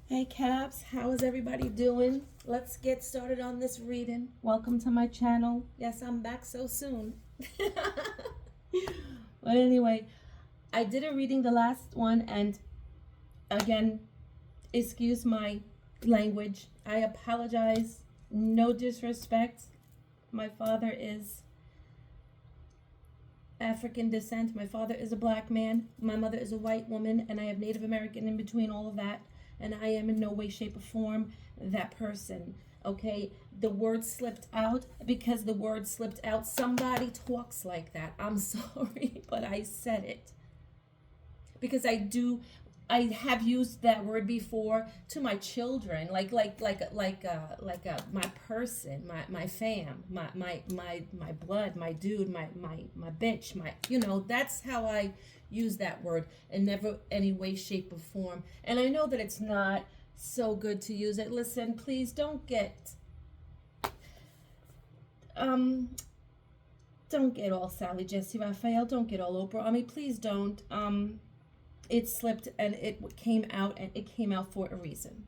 Hey Caps, how is everybody doing? Let's get started on this reading. Welcome to my channel. Yes, I'm back so soon. But anyway, I did a reading the last one, and again, excuse my language. I apologize. No disrespect. My father is African descent. My father is a black man. My mother is a white woman, and I have Native American in between all of that. And I am in no way, shape, or form that person. Okay, the word slipped out because the word slipped out. Somebody talks like that. I'm sorry, but I said it because I have used that word before to my children, like my person, my fam, my blood, my dude, my bitch, that's how I use that word, in never any way, shape, or form. And I know that it's not so good to use it. Listen, please don't get all Sally Jesse Raphael. Don't get all Oprah on me. Please don't. It slipped and it came out, and it came out for a reason.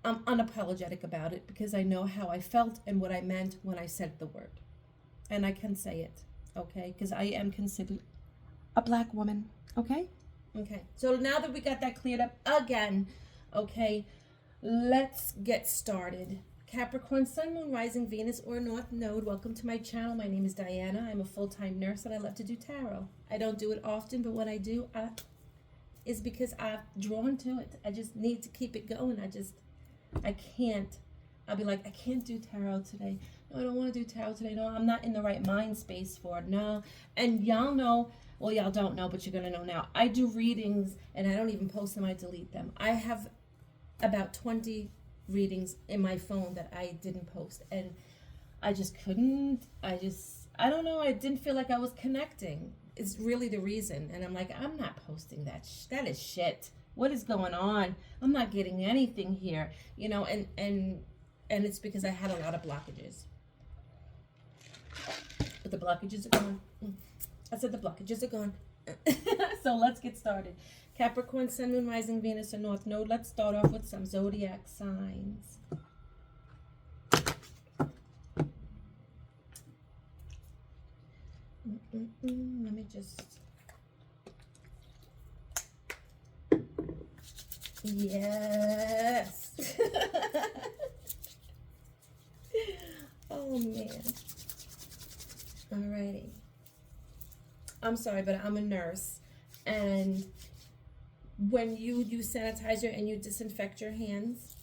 I'm unapologetic about it because I know how I felt and what I meant when I said the word. And I can say it, okay? Because I am considered a black woman, okay? Okay, so now that we got that cleared up again, okay, let's get started. Capricorn, Sun, Moon, Rising, Venus, or North Node. Welcome to my channel. My name is Diana. I'm a full-time nurse, and I love to do tarot. I don't do it often, but when I do, it's because I'm drawn to it. I just need to keep it going. I can't. I'll be like, I can't do tarot today. No, I don't want to do tarot today. No, I'm not in the right mind space for it. No. And y'all know, well, y'all don't know, but you're going to know now. I do readings, and I don't even post them. I delete them. I have about 20 readings in my phone that I didn't post, and I just couldn't. I don't know. I didn't feel like I was connecting. It's really the reason. And I'm like, I'm not posting that. That is shit. What is going on? I'm not getting anything here, and it's because I had a lot of blockages. But the blockages are gone. I said the blockages are gone. So let's get started. Capricorn, Sun, Moon, Rising, Venus, or North Node. Let's start off with some zodiac signs. Let me just... Yes. Oh, man. Alrighty. I'm sorry, but I'm a nurse. And when you use sanitizer and you disinfect your hands,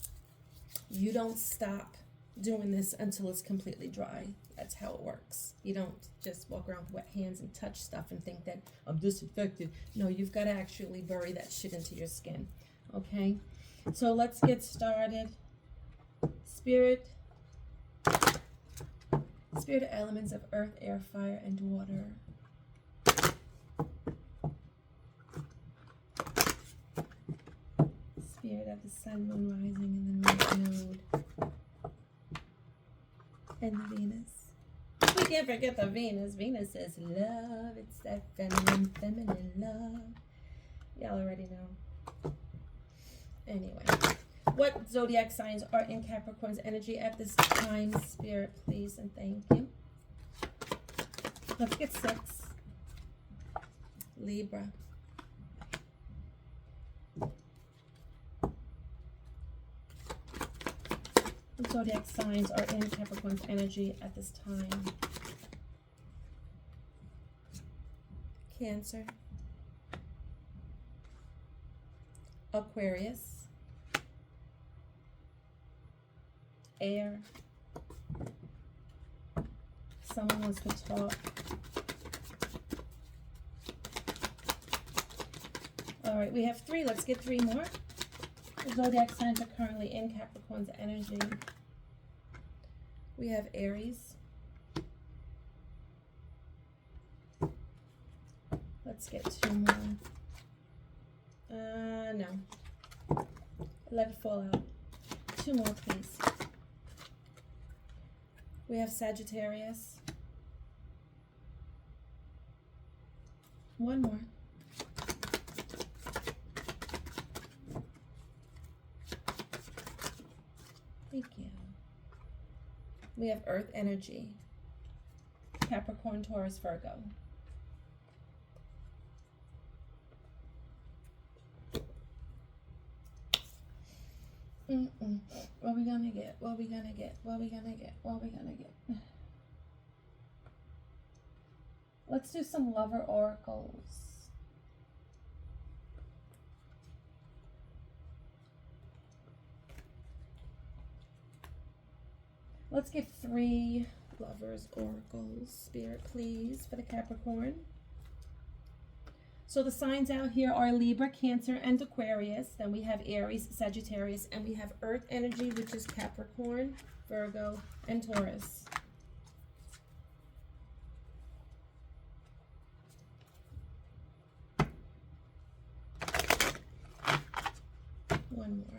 you don't stop doing this until it's completely dry. That's how it works. You don't just walk around with wet hands and touch stuff and think that I'm disinfected. No, you've got to actually bury that shit into your skin. Okay? So let's get started. Spirit elements of earth, air, fire, and water. Spirit of the sun, moon, rising, and the north node. And the Venus. We can't forget the Venus. Venus is love. It's that feminine love. Y'all already know. Anyway, what zodiac signs are in Capricorn's energy at this time? Spirit, please, and thank you. Let's get 6. Libra. What zodiac signs are in Capricorn's energy at this time? Cancer. Aquarius. Air. Someone wants to talk. All right, we have 3. Let's get 3 more. The zodiac signs are currently in Capricorn's energy. We have Aries. Let's get 2 more. No. Let it fall out. 2 more, please. We have Sagittarius. 1 more. Thank you. We have earth energy. Capricorn, Taurus, Virgo. What we gonna get? What we gonna get? What we gonna get? What we gonna get? Let's do some lover oracles. Let's get 3 lovers oracles. Spirit, please, for the Capricorn. So the signs out here are Libra, Cancer, and Aquarius. Then we have Aries, Sagittarius, and we have Earth energy, which is Capricorn, Virgo, and Taurus. One more.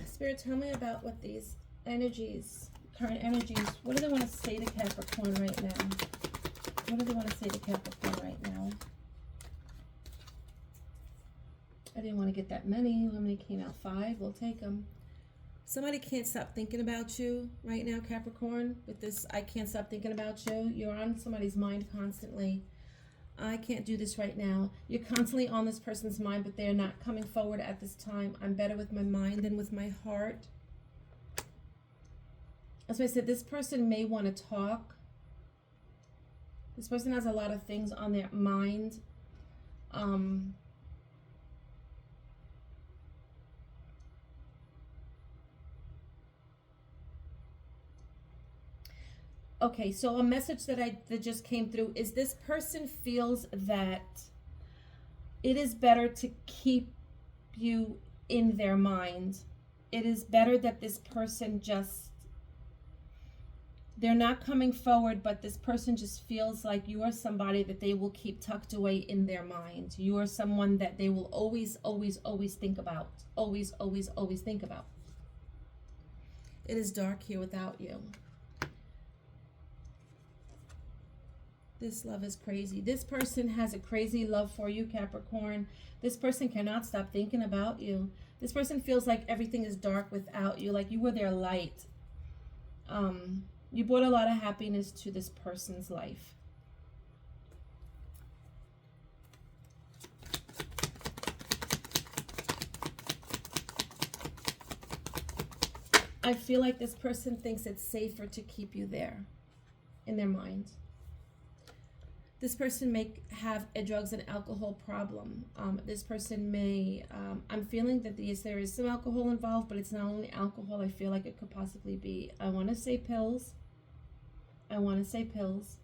Spirit, tell me about what these energies, current energies, what do they want to say to Capricorn right now? What do they want to say to Capricorn right now? I didn't want to get that many. How many came out? 5. We'll take them. Somebody can't stop thinking about you right now, Capricorn. With this, I can't stop thinking about you. You're on somebody's mind constantly. I can't do this right now. You're constantly on this person's mind, but they're not coming forward at this time. I'm better with my mind than with my heart. As I said, this person may want to talk. This person has a lot of things on their mind. Okay, so a message that just came through is this person feels that it is better to keep you in their mind. It is better that this person they're not coming forward, but this person just feels like you are somebody that they will keep tucked away in their mind. You are someone that they will always, always, always think about. Always, always, always think about. It is dark here without you. This love is crazy. This person has a crazy love for you, Capricorn. This person cannot stop thinking about you. This person feels like everything is dark without you, like you were their light. You brought a lot of happiness to this person's life. I feel like this person thinks it's safer to keep you there in their mind. This person may have a drugs and alcohol problem. This person may, I'm feeling that there is some alcohol involved, but it's not only alcohol. I feel like it could possibly be, I want to say pills. I want to say pills.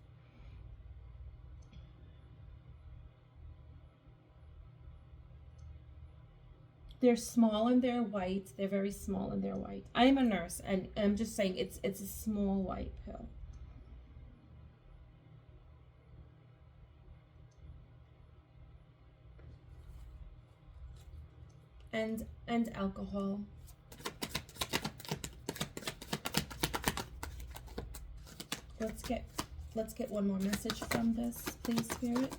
They're small and they're white. They're very small and they're white. I am a nurse, and I'm just saying it's a small white pill. And alcohol. Let's get one more message from this, please, Spirit.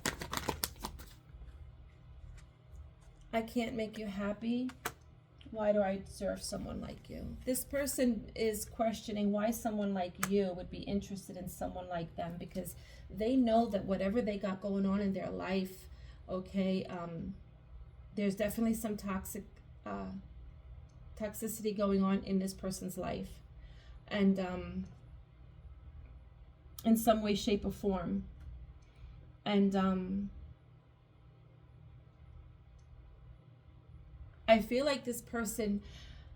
I can't make you happy. Why do I deserve someone like you? This person is questioning why someone like you would be interested in someone like them, because they know that whatever they got going on in their life, okay, there's definitely some toxicity going on in this person's life, and in some way, shape, or form. And I feel like this person,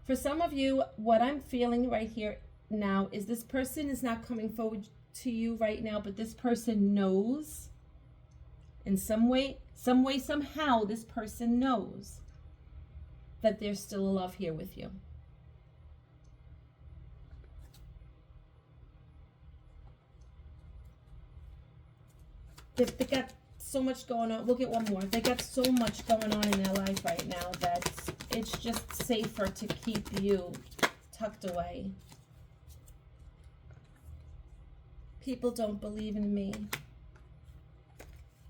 for some of you, what I'm feeling right here now is this person is not coming forward to you right now, but this person knows in some way, somehow, this person knows that there's still a love here with you. They got so much going on. We'll get one more. They got so much going on in their life right now that it's just safer to keep you tucked away. People don't believe in me.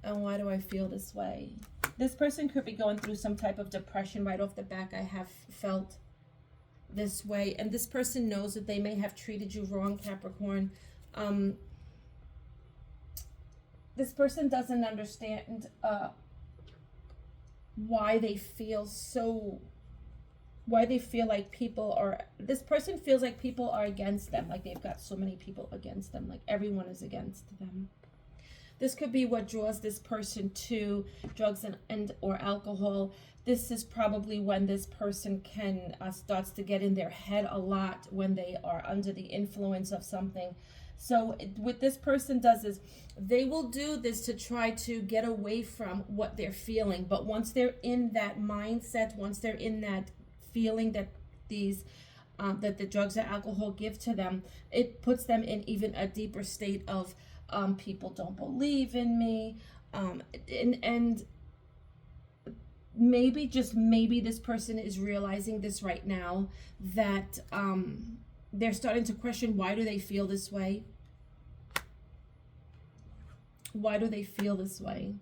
And why do I feel this way? This person could be going through some type of depression. Right off the back, I have felt this way. And this person knows that they may have treated you wrong, Capricorn. This person doesn't understand why they feel like people are, this person feels like people are against them, like they've got so many people against them, like everyone is against them. This could be what draws this person to drugs and or alcohol. This is probably when this person can starts to get in their head a lot, when they are under the influence of something. So what this person does is they will do this to try to get away from what they're feeling. But once they're in that mindset, once they're in that feeling that these that the drugs or alcohol give to them, it puts them in even a deeper state of people don't believe in me, and maybe, just maybe, this person is realizing this right now, that they're starting to question, why do they feel this way? Why do they feel this way?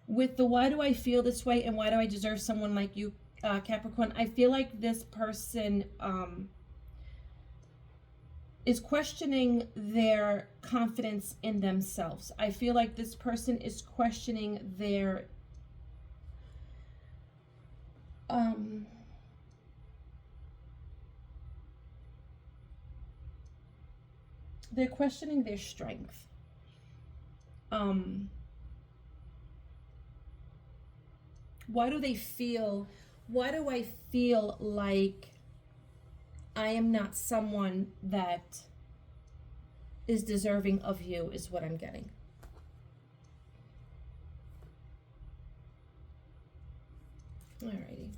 With the why do I feel this way and why do I deserve someone like you, Capricorn, I feel like this person is questioning their confidence in themselves. I feel like this person is questioning their they're questioning their strength. Why do I feel like I am not someone that is deserving of you, is what I'm getting. Alrighty.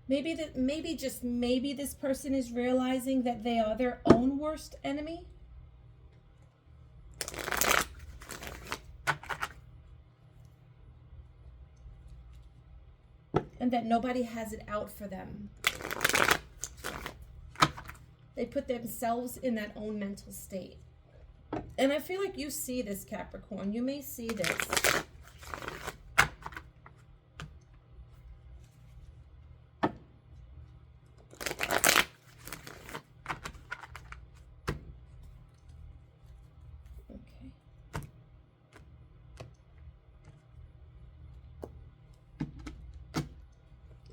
Maybe this person is realizing that they are their own worst enemy. And that nobody has it out for them. They put themselves in that own mental state. And I feel like you see this, Capricorn. You may see this.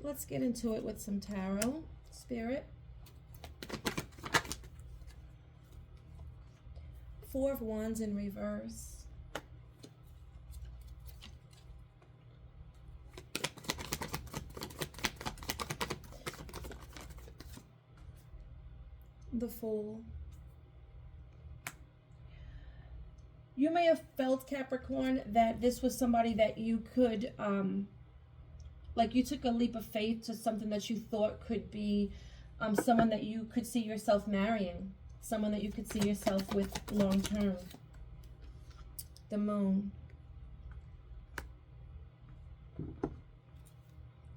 Let's get into it with some tarot, Spirit. Four of Wands in reverse. The Fool. You may have felt, Capricorn, that this was somebody that you could, like you took a leap of faith to something that you thought could be someone that you could see yourself marrying, someone that you could see yourself with long term. The Moon.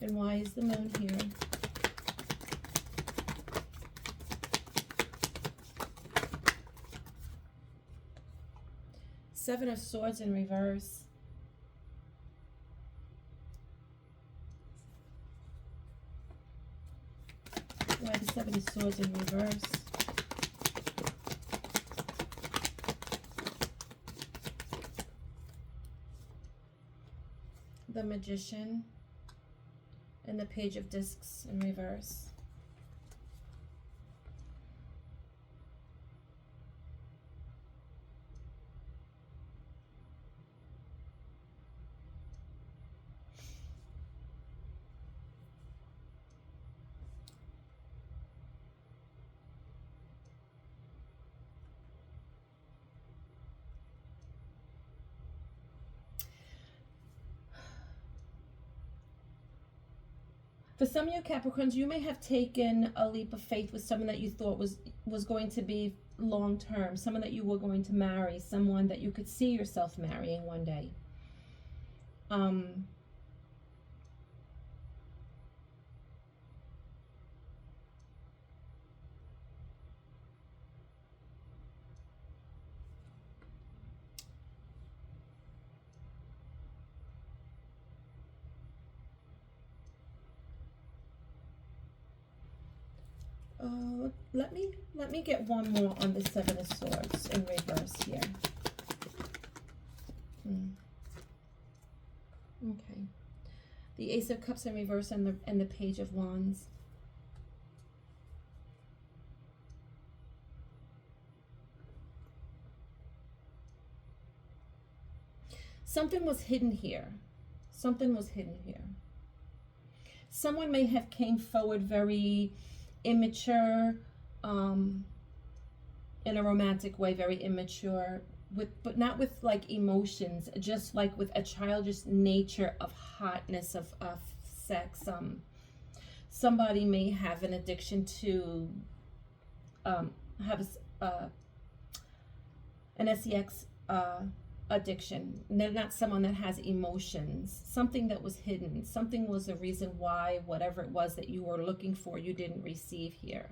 And why is the Moon here? Seven of Swords in reverse. Why the Seven of Swords in reverse? The Magician and the Page of Discs in reverse. For some of you Capricorns, you may have taken a leap of faith with someone that you thought was going to be long term, someone that you were going to marry, someone that you could see yourself marrying one day. Let me get one more on the Seven of Swords in reverse here. Okay. The Ace of Cups in reverse and the Page of Wands. Something was hidden here. Something was hidden here. Someone may have came forward very immature, in a romantic way, very immature, but not with like emotions, just like with a childish nature of hotness, of sex. Somebody may have an addiction to have an sex addiction. They're not someone that has emotions. Something that was hidden. Something was the reason why whatever it was that you were looking for, you didn't receive here.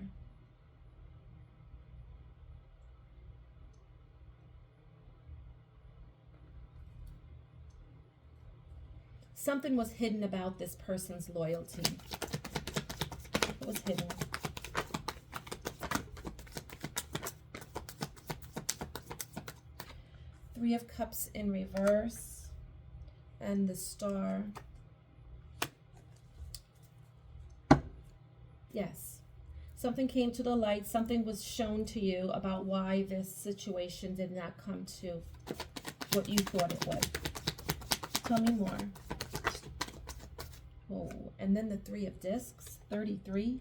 Something was hidden about this person's loyalty. It was hidden. Three of Cups in reverse and the Star. Yes. Something came to the light. Something was shown to you about why this situation did not come to what you thought it would. Tell me more. Oh, and then the Three of Discs, 33.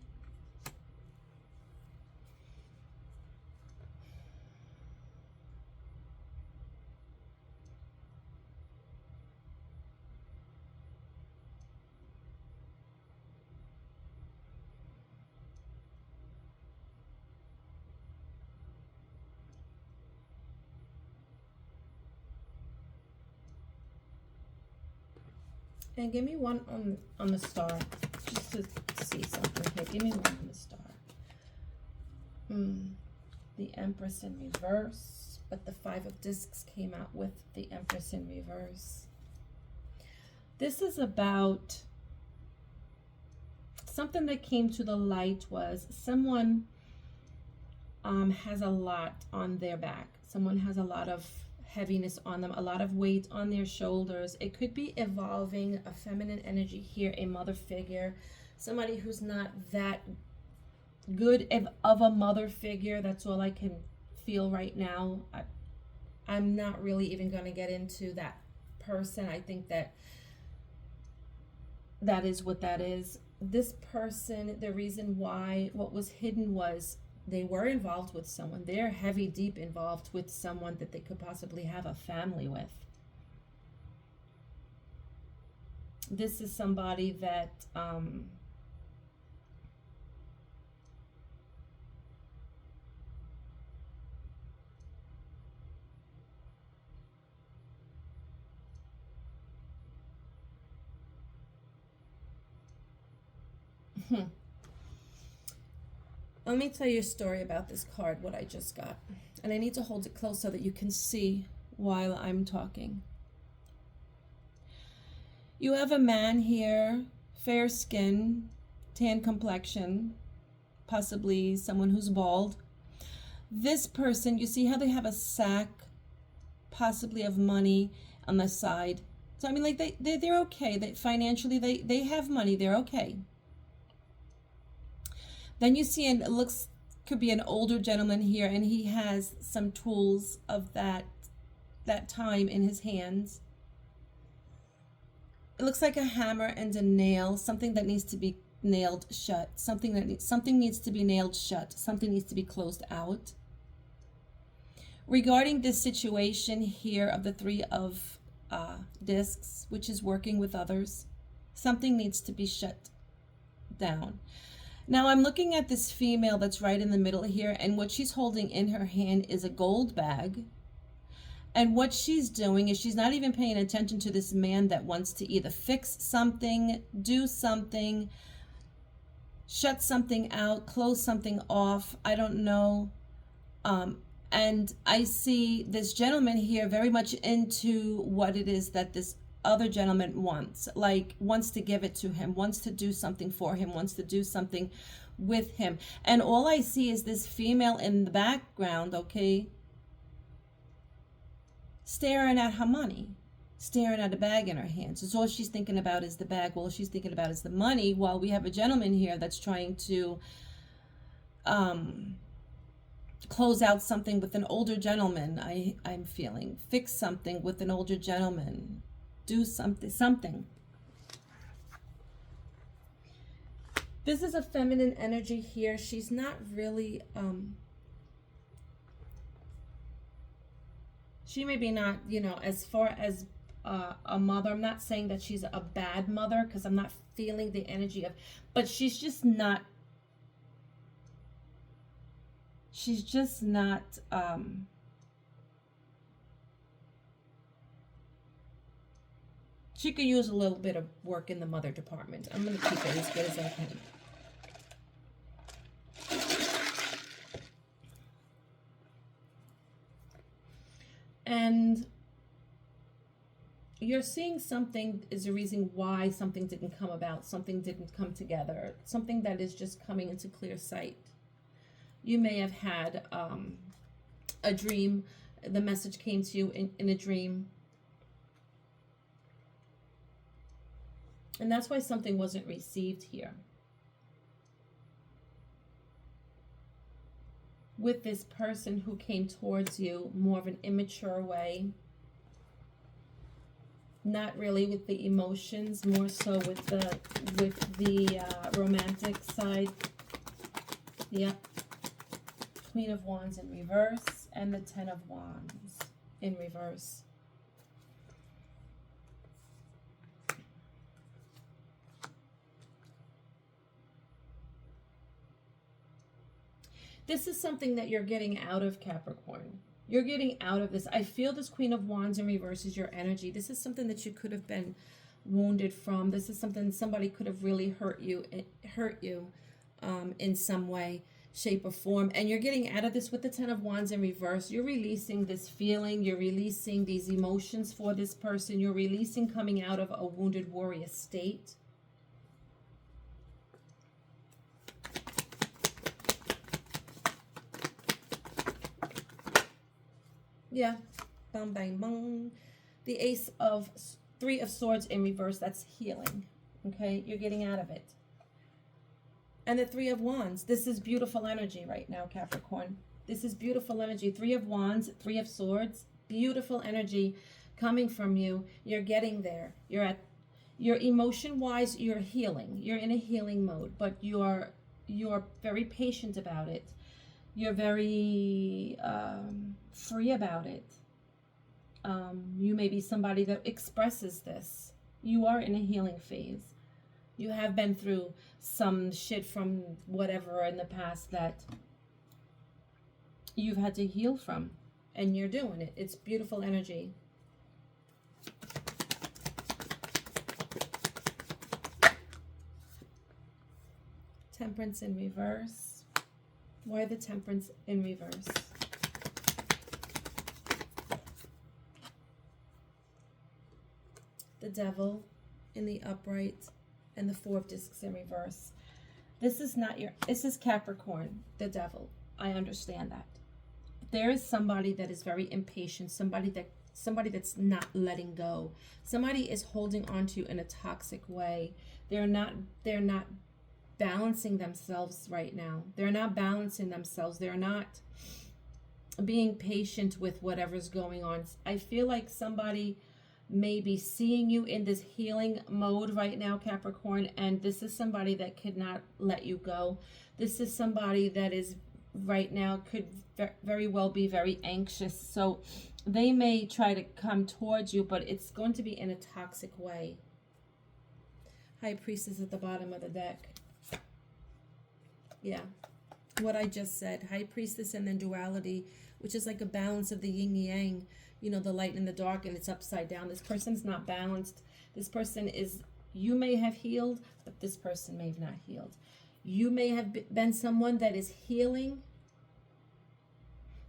And give me one on the Star, just to see something here. Give me one on the Star. The Empress in reverse, but the Five of Discs came out with the Empress in reverse. This is about something that came to the light was someone has a lot on their back. Someone has a lot of heaviness on them, a lot of weight on their shoulders. It could be evolving a feminine energy here, a mother figure, somebody who's not that good of a mother figure. That's all I can feel right now. I'm not really even going to get into that person. I think that is what that is. This person, the reason why what was hidden was they were involved with someone. They're heavy, deep involved with someone that they could possibly have a family with. This is somebody that Let me tell you a story about this card, what I just got. And I need to hold it close so that you can see while I'm talking. You have a man here, fair skin, tan complexion, possibly someone who's bald. This person, you see how they have a sack, possibly of money on the side. So I mean, like they're okay. Financially they have money. They're okay. Then you see, and it looks, could be an older gentleman here, and he has some tools of that time in his hands. It looks like a hammer and a nail, something that needs to be nailed shut, something needs to be nailed shut, something needs to be closed out. Regarding this situation here of the Three of Discs, which is working with others, something needs to be shut. down. Now I'm looking at this female that's right in the middle here, and what she's holding in her hand is a gold bag. And what she's doing is she's not even paying attention to this man that wants to either fix something, do something, shut something out, close something off. I don't know. And I see this gentleman here very much into what it is that this other gentleman wants, like wants to give it to him, wants to do something for him, wants to do something with him. And all I see is this female in the background, okay, staring at her money, staring at a bag in her hands. So all she's thinking about is the bag. All she's thinking about is the money, while we have a gentleman here that's trying to close out something with an older gentleman. I'm feeling fix something with an older gentleman, do something. This is a feminine energy here. She's not really she may be not, you know, as far as a mother. I'm not saying that she's a bad mother, because I'm not feeling the energy of, but she's just not she could use a little bit of work in the mother department. I'm going to keep it as good as I can. And you're seeing something is a reason why something didn't come about, something didn't come together, something that is just coming into clear sight. You may have had a dream. The message came to you in a dream. And that's why something wasn't received here. With this person who came towards you more of an immature way. Not really with the emotions, more so with the romantic side. Yep. Queen of Wands in reverse and the Ten of Wands in reverse. This is something that you're getting out of, Capricorn. You're getting out of this. I feel this Queen of Wands in reverse is your energy. This is something that you could have been wounded from. This is something somebody could have really hurt you in some way, shape, or form. And you're getting out of this with the Ten of Wands in reverse. You're releasing this feeling. You're releasing these emotions for this person. You're releasing coming out of a wounded warrior state. Yeah, bang, bang, bang. The Three of Swords in reverse, that's healing. Okay, you're getting out of it. And the Three of Wands, this is beautiful energy right now, Capricorn. This is beautiful energy. Three of Wands, Three of Swords, beautiful energy coming from you. You're getting there. You're emotion-wise, you're healing. You're in a healing mode, but you're very patient about it. You're very free about it. You may be somebody that expresses this. You are in a healing phase. You have been through some shit from whatever in the past that you've had to heal from. And you're doing it. It's beautiful energy. Temperance in reverse. Why the Temperance in reverse? The Devil in the upright and the Four of Discs in reverse. This is Capricorn, the Devil. I understand that. There is somebody that is very impatient, somebody that's not letting go. Somebody is holding on to you in a toxic way. They're not balancing themselves right now. They're not balancing themselves. They're not being patient with whatever's going on. I feel like somebody may be seeing you in this healing mode right now, Capricorn, and this is somebody that could not let you go. This is somebody that is right now could very well be very anxious. So they may try to come towards you, but it's going to be in a toxic way. High Priestess at the bottom of the deck. Yeah. What I just said, High Priestess and then duality, which is like a balance of the yin yang, you know, the light and the dark, and it's upside down. This person's not balanced. This person is, you may have healed, but this person may have not healed. You may have been someone that is healing,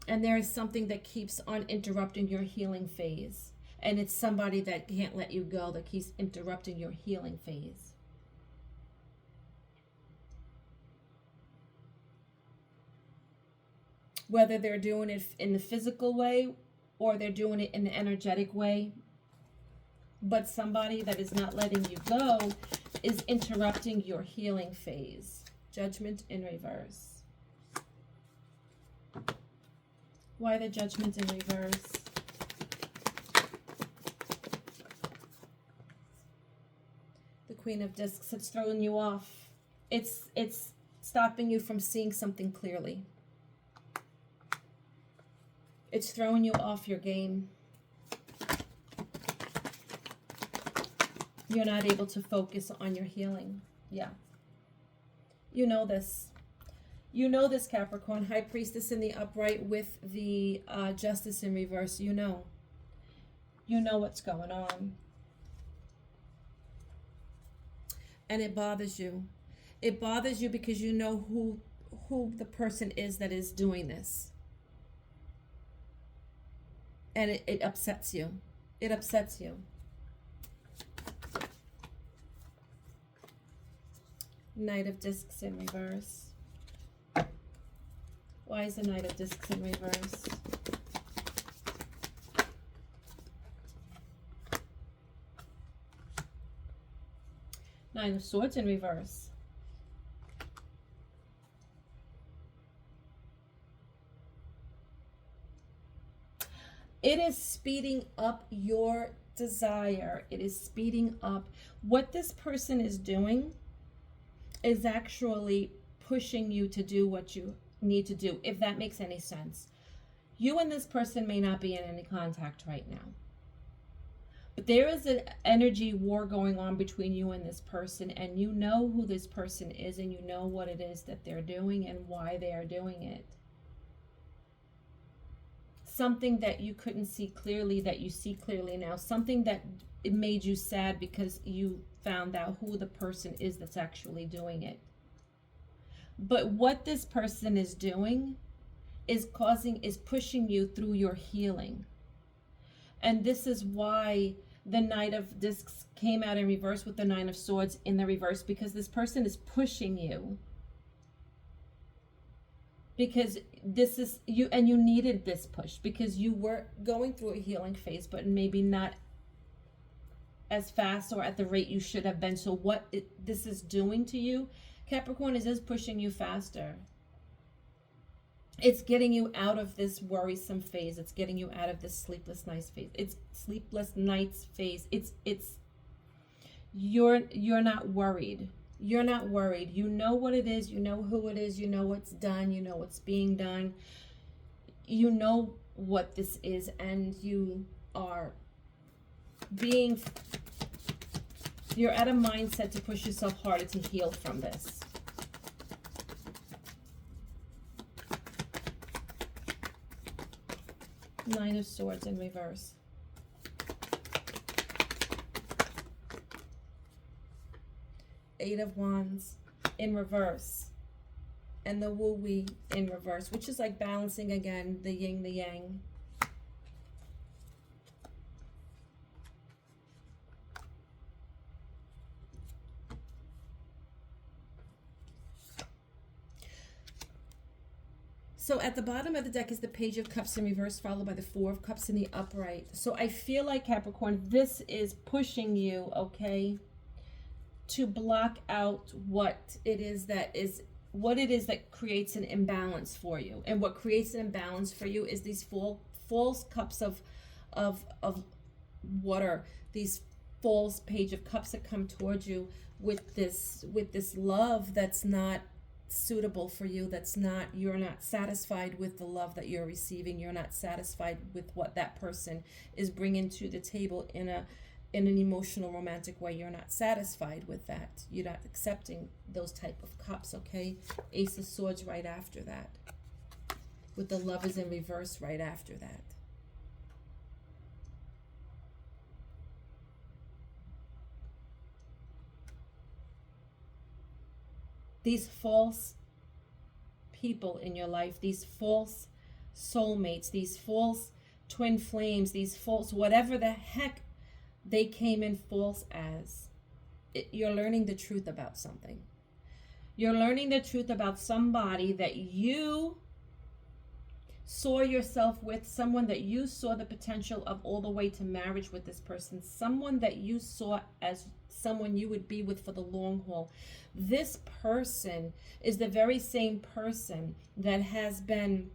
and there is something that keeps on interrupting your healing phase. And it's somebody that can't let you go, that keeps interrupting your healing phase. Whether they're doing it in the physical way or they're doing it in the energetic way. But somebody that is not letting you go is interrupting your healing phase. Judgment in reverse. Why the Judgment in reverse? The Queen of Discs, it's throwing you off. It's stopping you from seeing something clearly. It's throwing you off your game. You're not able to focus on your healing. Yeah. You know this. You know this, Capricorn. High Priestess in the upright with the Justice in reverse. You know. You know what's going on. And it bothers you. It bothers you because you know who the person is that is doing this. And it upsets you. It upsets you. Knight of Discs in reverse. Why is the Knight of Discs in reverse? Nine of Swords in reverse. It is speeding up your desire. It is speeding up. What this person is doing is actually pushing you to do what you need to do, if that makes any sense. You and this person may not be in any contact right now. But there is an energy war going on between you and this person, and you know who this person is, and you know what it is that they're doing and why they are doing it. Something that you couldn't see clearly that you see clearly now. Something that it made you sad because you found out who the person is that's actually doing it. But what this person is doing is pushing you through your healing. And this is why the Knight of Discs came out in reverse with the Nine of Swords in the reverse, because this person is pushing you. Because this is you, and you needed this push because you were going through a healing phase, but maybe not as fast or at the rate you should have been. So what this is doing to you, Capricorn, is pushing you faster. It's getting you out of this worrisome phase. It's getting you out of this sleepless nights phase. It's sleepless nights phase. It's you're not worried. You're not worried. You know what it is. You know who it is. You know what's done. You know what's being done. You know what this is, and you are you're at a mindset to push yourself harder to heal from this. Nine of Swords in reverse. Eight of Wands in reverse. And the Woo-wee in reverse, which is like balancing again the yin, the yang. So at the bottom of the deck is the Page of Cups in reverse, followed by the Four of Cups in the upright. So I feel like, Capricorn, this is pushing you, okay, to block out what it is that creates an imbalance for you. And what creates an imbalance for you is these false cups of water, these false Page of Cups that come towards you with this love that's not suitable for you, you're not satisfied with the love that you're receiving. You're not satisfied with what that person is bringing to the table in in an emotional romantic way. You're not satisfied with that. You're not accepting those type of cups, okay? Ace of Swords right after that, with the Lovers in reverse right after that. These false people in your life, these false soulmates, these false twin flames, these false whatever the heck they came in false as, you're learning the truth about something. You're learning the truth about somebody that you saw yourself with, someone that you saw the potential of all the way to marriage with this person, someone that you saw as someone you would be with for the long haul. This person is the very same person that has been,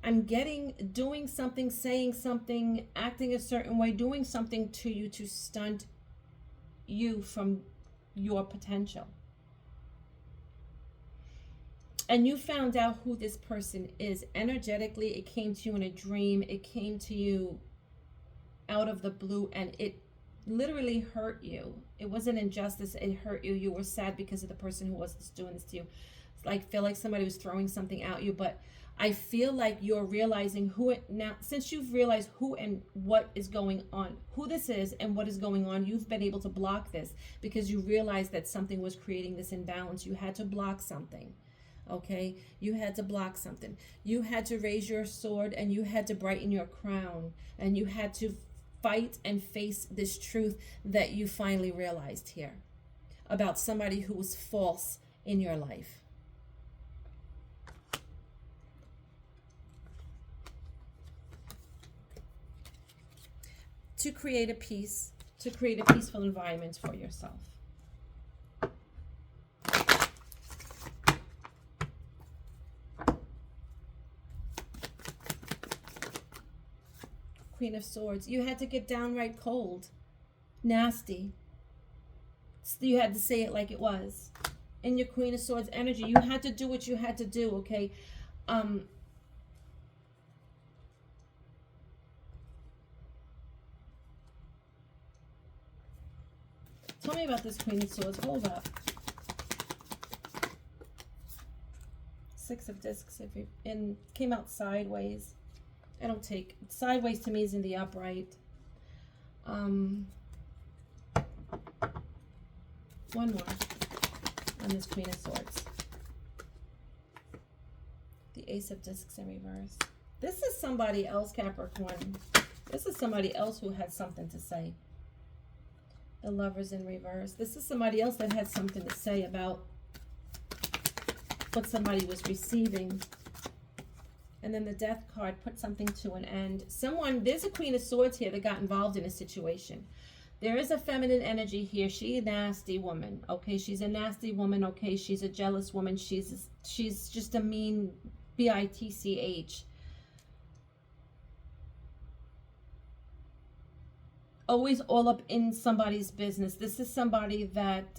I'm getting, doing something, saying something, acting a certain way, doing something to you to stunt you from your potential. And you found out who this person is. Energetically, it came to you in a dream. It came to you out of the blue, and it literally hurt you. It wasn't injustice, it hurt you. You were sad because of the person who was doing this to you. It's like, feel like somebody was throwing something at you, but I feel like you're realizing who it now, since you've realized who and what is going on, who this is and what is going on, you've been able to block this because you realized that something was creating this imbalance. You had to block something. Okay, you had to block something. You had to raise your sword, and you had to brighten your crown, and you had to fight and face this truth that you finally realized here about somebody who was false in your life. To create a peace, to create a peaceful environment for yourself. Queen of Swords. You had to get downright cold. Nasty. You had to say it like it was. In your Queen of Swords energy, you had to do what you had to do, okay? Tell me about this Queen of Swords. Hold up. Six of Discs. And came out sideways. I don't take sideways, to me is in the upright. One more on this Queen of Swords. The Ace of Discs in reverse. This is somebody else, Capricorn. This is somebody else who had something to say. The Lovers in reverse. This is somebody else that had something to say about what somebody was receiving. And then the Death card, put something to an end. There's a Queen of Swords here that got involved in a situation. There is a feminine energy here. She's a nasty woman, okay? She's a nasty woman, okay? She's a jealous woman. She's just a mean bitch. Always all up in somebody's business. This is somebody that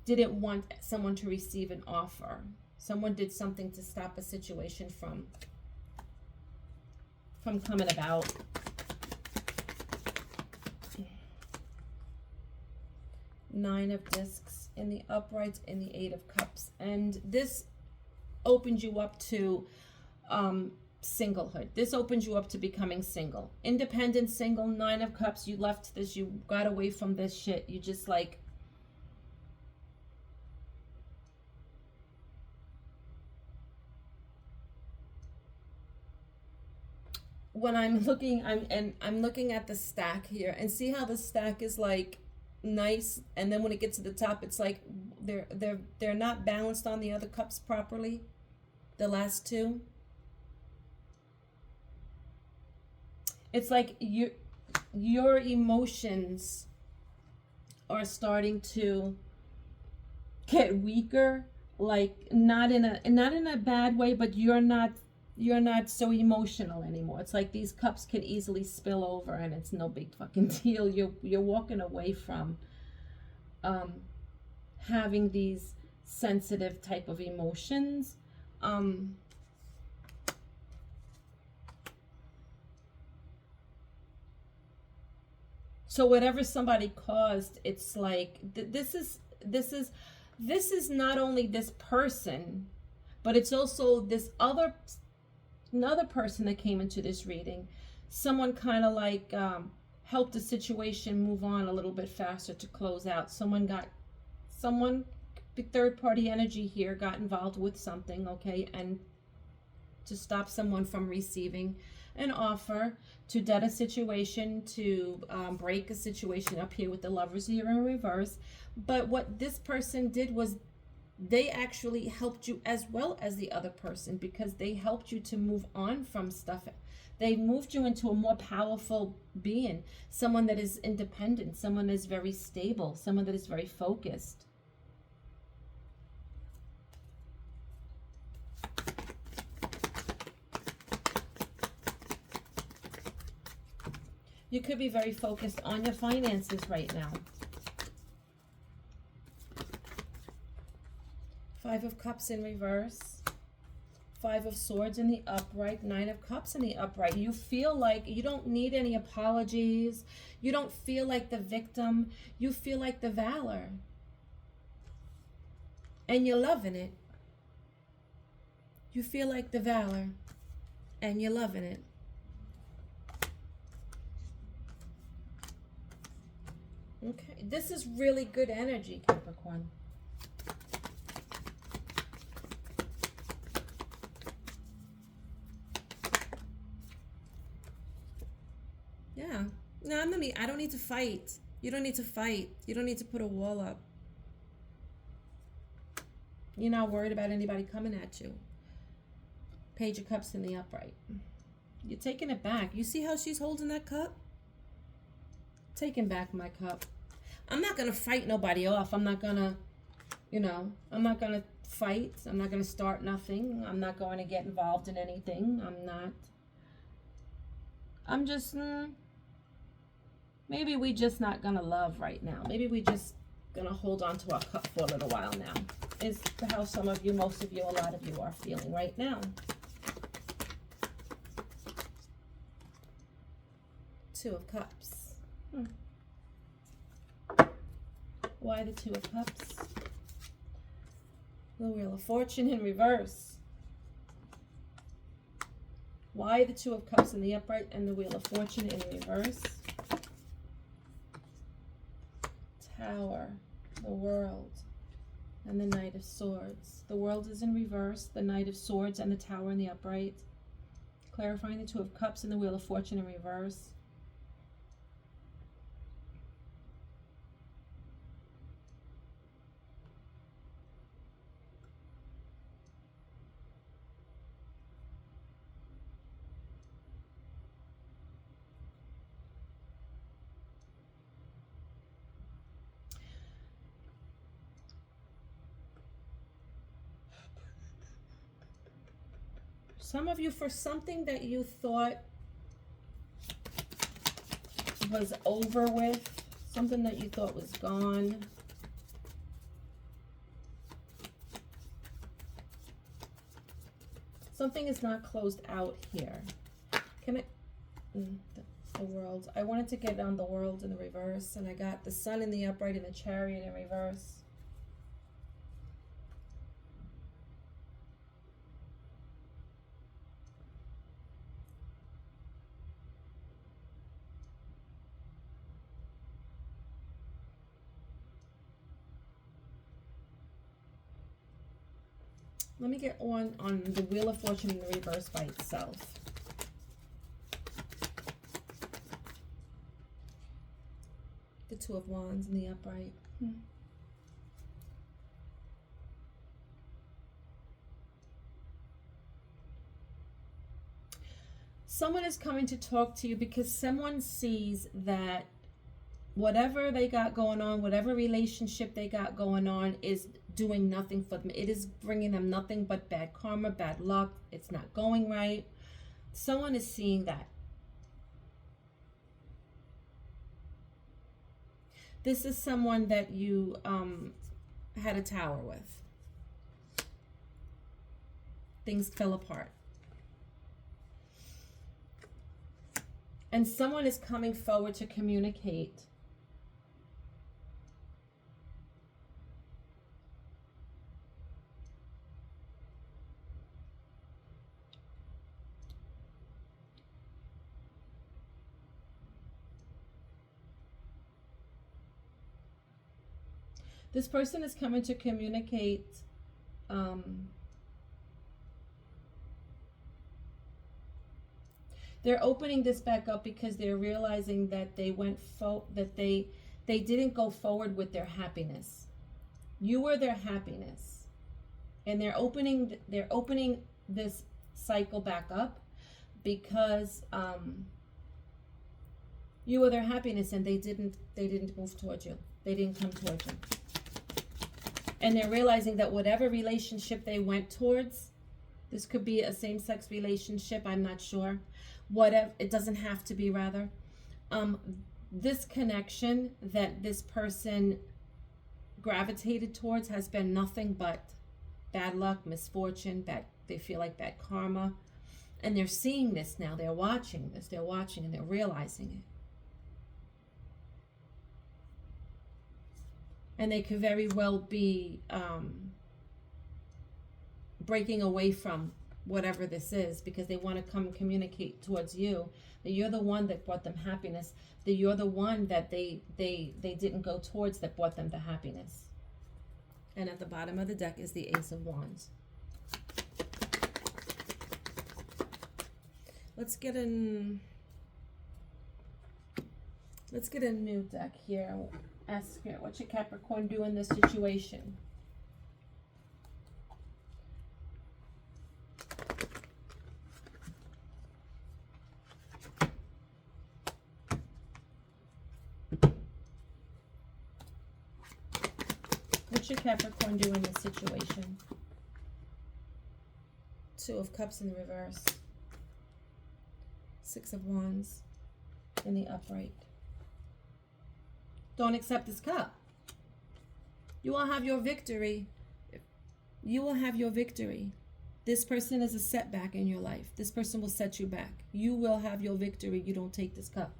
didn't want someone to receive an offer. Someone did something to stop a situation from coming about. Nine of Discs in the upright, in the Eight of Cups. And this opened you up to singlehood. This opens you up to becoming single. Independent, single, Nine of Cups. You left this. You got away from this shit. You just like... When I'm looking, I'm looking at the stack here, and see how the stack is like nice, and then when it gets to the top, it's like they're not balanced on the other cups properly. The last two. It's like your emotions are starting to get weaker, like not in a bad way, but you're not so emotional anymore. It's like these cups can easily spill over, and it's no big fucking deal. You're walking away from having these sensitive type of emotions. So whatever somebody caused, it's like this is not only this person, but it's also this another person that came into this reading. Someone kind of like helped the situation move on a little bit faster to close out. Someone, the third party energy here got involved with something, okay, and to stop someone from receiving an offer, to dead a situation, to break a situation up here with the Lovers here in reverse. But what this person did was they actually helped you as well as the other person, because they helped you to move on from stuff. They moved you into a more powerful being, someone that is independent, someone that is very stable, someone that is very focused. You could be very focused on your finances right now. Five of Cups in reverse. Five of Swords in the upright. Nine of Cups in the upright. You feel like you don't need any apologies. You don't feel like the victim. You feel like the Valor. And you're loving it. You feel like the Valor. And you're loving it. Okay, this is really good energy, Capricorn. Yeah. No, I don't need to fight. You don't need to fight. You don't need to put a wall up. You're not worried about anybody coming at you. Page of Cups in the upright. You're taking it back. You see how she's holding that cup? Taking back my cup. I'm not going to fight nobody off. I'm not going to, I'm not going to fight. I'm not going to start nothing. I'm not going to get involved in anything. I'm just, maybe we just not going to love right now. Maybe we just going to hold on to our cup for a little while now. Is how some of you, most of you, a lot of you are feeling right now. Two of Cups. Why the Two of Cups? The Wheel of Fortune in reverse. Why the Two of Cups in the upright and the Wheel of Fortune in reverse? Tower, the World, and the Knight of Swords. The World is in reverse, the Knight of Swords and the Tower in the upright. Clarifying the Two of Cups and the Wheel of Fortune in reverse. Some of you, for something that you thought was over with, something that you thought was gone, something is not closed out here. Can it, the World. I wanted to get on the World in the reverse, and I got the Sun in the upright and the Chariot in reverse. Let me get one on the Wheel of Fortune in the reverse by itself. The Two of Wands in the upright. Someone is coming to talk to you because someone sees that whatever they got going on, whatever relationship they got going on is doing nothing for them. It is bringing them nothing but bad karma, bad luck. It's not going right. Someone is seeing that. This is someone that you had a tower with. Things fell apart. And someone is coming forward to communicate. This person is coming to communicate. They're opening this back up because they're realizing that they they didn't go forward with their happiness. You were their happiness, and they're opening this cycle back up because you were their happiness, and they didn't move towards you. They didn't come towards you. And they're realizing that whatever relationship they went towards, this could be a same-sex relationship, I'm not sure. Whatever, it doesn't have to be, rather. This connection that this person gravitated towards has been nothing but bad luck, misfortune, they feel like bad karma. And they're seeing this now. They're watching this. They're watching and they're realizing it. And they could very well be breaking away from whatever this is because they want to come and communicate towards you. That you're the one that brought them happiness. That you're the one that they didn't go towards that brought them the happiness. And at the bottom of the deck is the Ace of Wands. Let's get a new deck here. Ask her, what should Capricorn do in this situation? What should Capricorn do in this situation? Two of Cups in the reverse. Six of Wands in the upright. Don't accept this cup. You will have your victory. You will have your victory. This person is a setback in your life. This person will set you back. You will have your victory. You don't take this cup.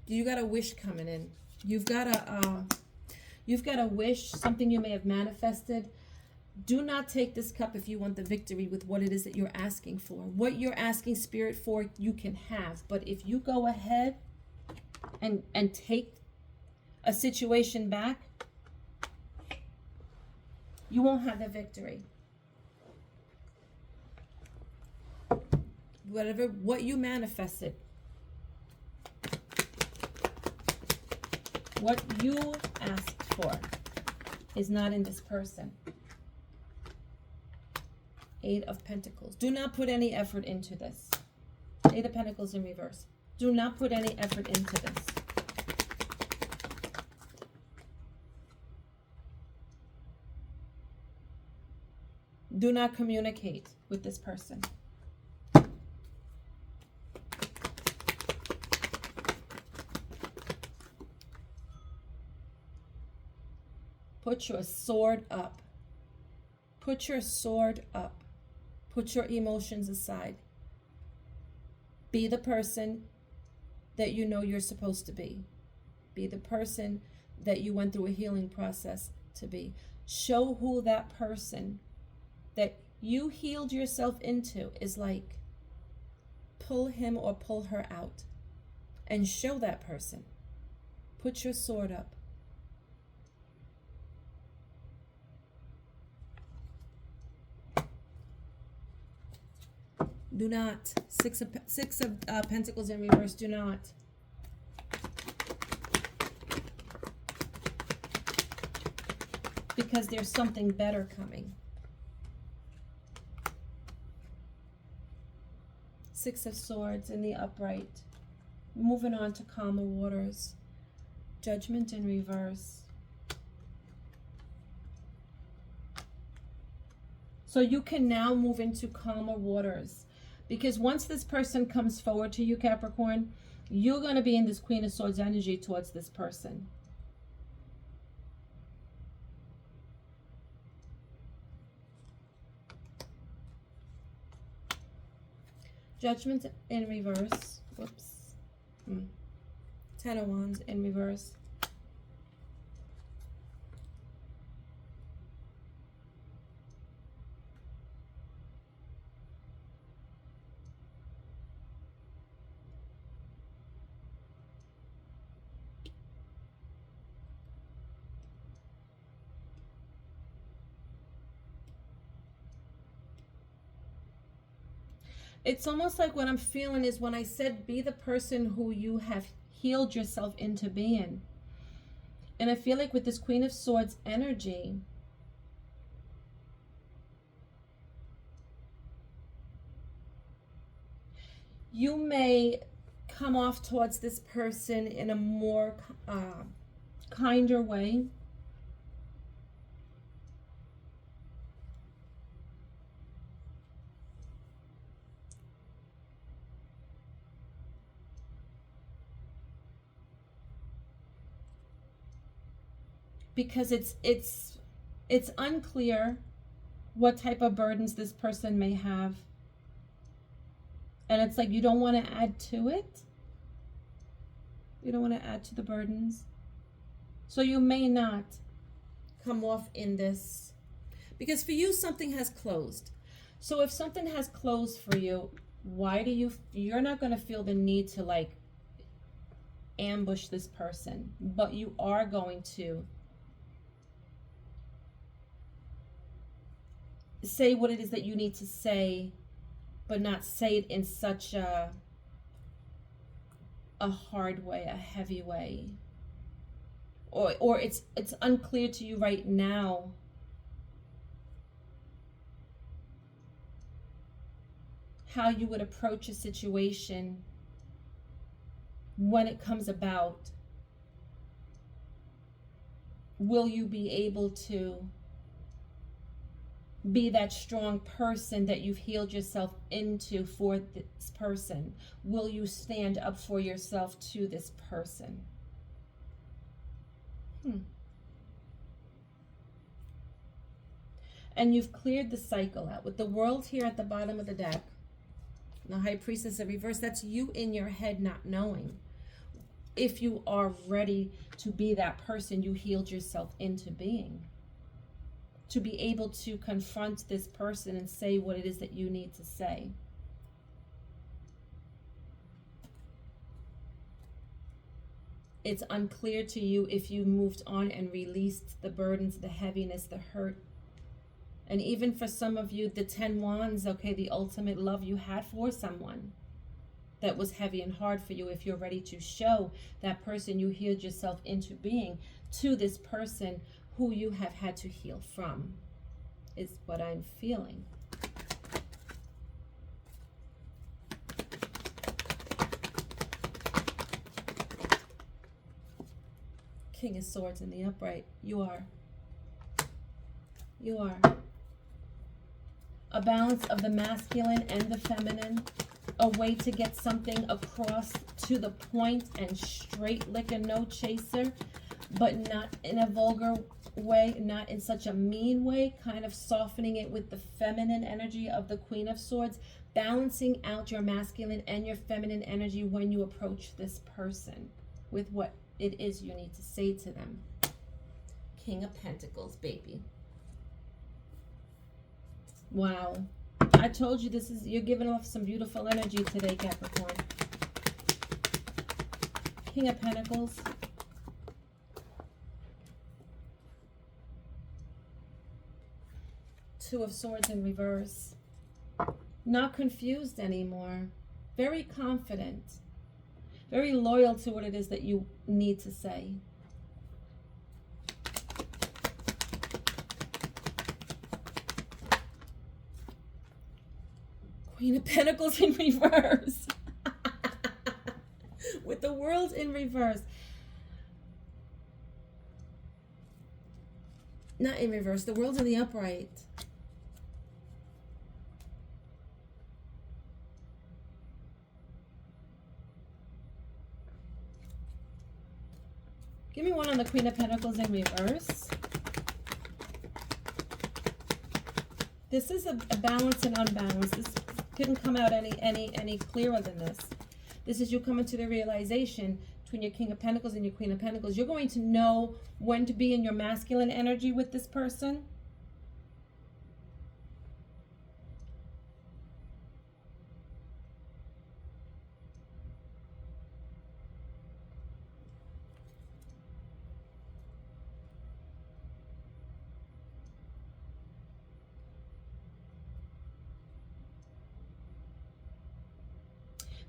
You got a wish coming in. You've got a wish, something you may have manifested. Do not take this cup if you want the victory with what it is that you're asking for. What you're asking Spirit for, you can have. But if you go ahead and take a situation back, you won't have the victory. What you manifested, what you asked for is not in this person. Eight of Pentacles. Do not put any effort into this. Eight of Pentacles in reverse. Do not put any effort into this. Do not communicate with this person. Put your sword up. Put your sword up. Put your emotions aside. Be the person that you know you're supposed to be. Be the person that you went through a healing process to be. Show who that person that you healed yourself into is like. Pull him or pull her out and show that person. Put your sword up. Do not. Six of Pentacles in reverse. Do not. Because there's something better coming. Six of Swords in the upright. Moving on to calmer waters. Judgment in reverse. So you can now move into calmer waters. Because once this person comes forward to you, Capricorn, you're going to be in this Queen of Swords energy towards this person. Judgment in reverse. Whoops. 10 of Wands in reverse. It's almost like what I'm feeling is when I said be the person who you have healed yourself into being. And I feel like with this Queen of Swords energy, you may come off towards this person in a more kinder way. Because it's unclear what type of burdens this person may have. And it's like you don't want to add to it. You don't want to add to the burdens. So you may not come off in this. Because for you, something has closed. So if something has closed for you, why do you're not going to feel the need to like ambush this person. But you are going to say what it is that you need to say, but not say it in such a hard way, a heavy way. Or it's unclear to you right now how you would approach a situation when it comes about. Will you be able to be that strong person that you've healed yourself into for this person? Will you stand up for yourself to this person? And you've cleared the cycle out. With the World here at the bottom of the deck, the High Priestess in reverse, that's you in your head not knowing if you are ready to be that person you healed yourself into being. To be able to confront this person and say what it is that you need to say. It's unclear to you if you moved on and released the burdens, the heaviness, the hurt. And even for some of you, the 10 Wands, okay, the ultimate love you had for someone that was heavy and hard for you. If you're ready to show that person you healed yourself into being to this person who you have had to heal from, is what I'm feeling. King of Swords in the upright. You are. A balance of the masculine and the feminine. A way to get something across to the point and straight like a no chaser, but not in a vulgar way, not in such a mean way, kind of softening it with the feminine energy of the Queen of Swords, balancing out your masculine and your feminine energy when you approach this person with what it is you need to say to them. King of Pentacles, baby. Wow. I told you you're giving off some beautiful energy today, Capricorn. King of Pentacles. Two of Swords in reverse. Not confused anymore. Very confident. Very loyal to what it is that you need to say. Queen of Pentacles in reverse. With the World in reverse. Not in reverse. The World's in the upright. Give me one on the Queen of Pentacles in reverse. This is a balance and unbalance. This couldn't come out any clearer than this. This is you coming to the realization between your King of Pentacles and your Queen of Pentacles. You're going to know when to be in your masculine energy with this person.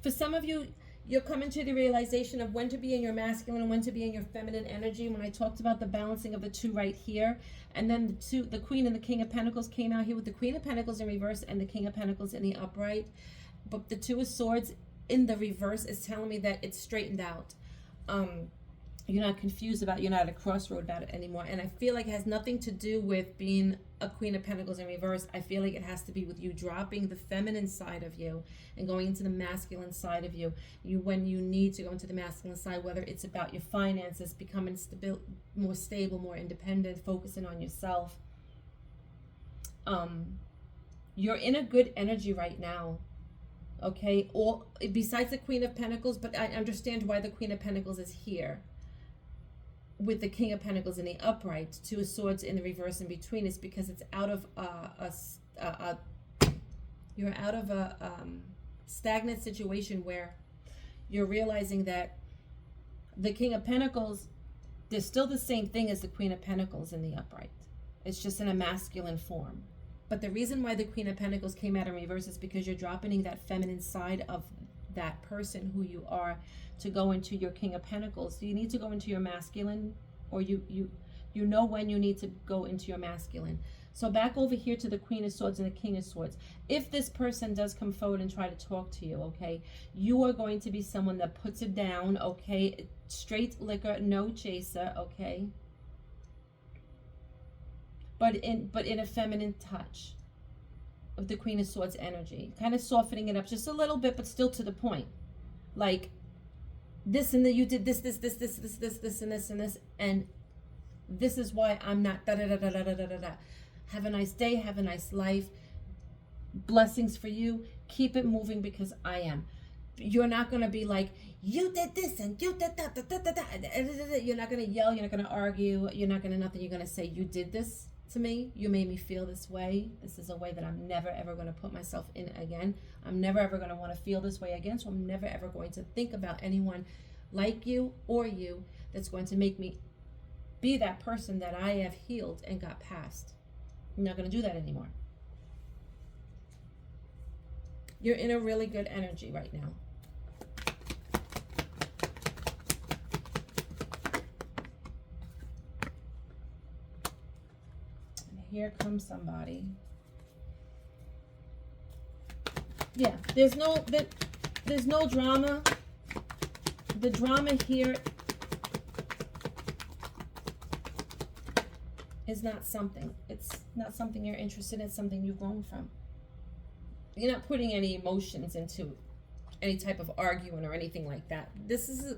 For some of you, you're coming to the realization of when to be in your masculine and when to be in your feminine energy. When I talked about the balancing of the two right here, and then the Queen and the King of Pentacles came out here with the Queen of Pentacles in reverse and the King of Pentacles in the upright. But the Two of Swords in the reverse is telling me that it's straightened out. You're not confused about it. You're not at a crossroad about it anymore. And I feel like it has nothing to do with being a Queen of Pentacles in reverse. I feel like it has to be with you dropping the feminine side of you and going into the masculine side of you. When you need to go into the masculine side, whether it's about your finances, becoming more stable, more independent, focusing on yourself. You're in a good energy right now. Okay, or besides the Queen of Pentacles, but I understand why the Queen of Pentacles is here with the King of Pentacles in the upright, Two of Swords in the reverse in between. Is because it's out of you're out of a stagnant situation where you're realizing that the King of Pentacles, there's still the same thing as the Queen of Pentacles in the upright. It's just in a masculine form. But the reason why the Queen of Pentacles came out in reverse is because you're dropping that feminine side of that person who you are to go into your King of Pentacles. So you need to go into your masculine, or you know when you need to go into your masculine. So back over here to the Queen of Swords and the King of Swords. If this person does come forward and try to talk to you, okay, you are going to be someone that puts it down, okay? Straight liquor, no chaser, okay? But in a feminine touch of the Queen of Swords energy. Kind of softening it up just a little bit, but still to the point. Like, this and that you did this, and this, and this is why I'm not da-da-da-da-da-da-da-da. Have a nice day, have a nice life. Blessings for you. Keep it moving because I am. You're not going to be like, you did this and you did that. You're not going to yell. You're not going to argue. You're not going to nothing. You're going to say, you did this to me. You made me feel this way. This is a way that I'm never, ever going to put myself in again. I'm never, ever going to want to feel this way again. So I'm never, ever going to think about anyone like you or you that's going to make me be that person that I have healed and got past. I'm not going to do that anymore. You're in a really good energy right now. Here comes somebody. Yeah, there's no drama. The drama here is not something. It's not something you're interested in. It's something you've grown from. You're not putting any emotions into any type of arguing or anything like that. This is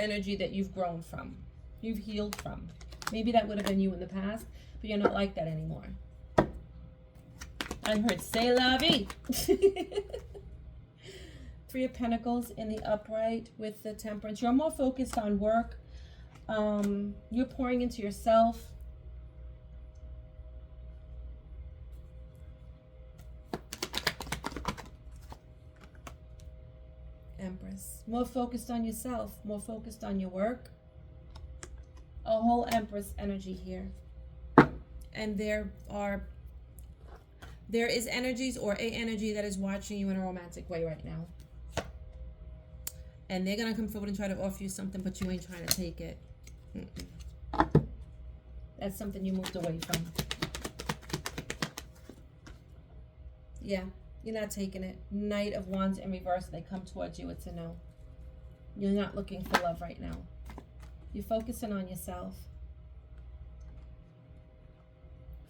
energy that you've grown from. You've healed from. Maybe that would have been you in the past, but you're not like that anymore. I heard c'est la vie. Three of Pentacles in the upright with the Temperance. You're more focused on work. You're pouring into yourself. Empress. More focused on yourself. More focused on your work. A whole Empress energy here. And there is energies or a energy that is watching you in a romantic way right now. And they're going to come forward and try to offer you something, but you ain't trying to take it. That's something you moved away from. Yeah, you're not taking it. Knight of Wands in reverse. They come towards you. It's a no. You're not looking for love right now. You're focusing on yourself.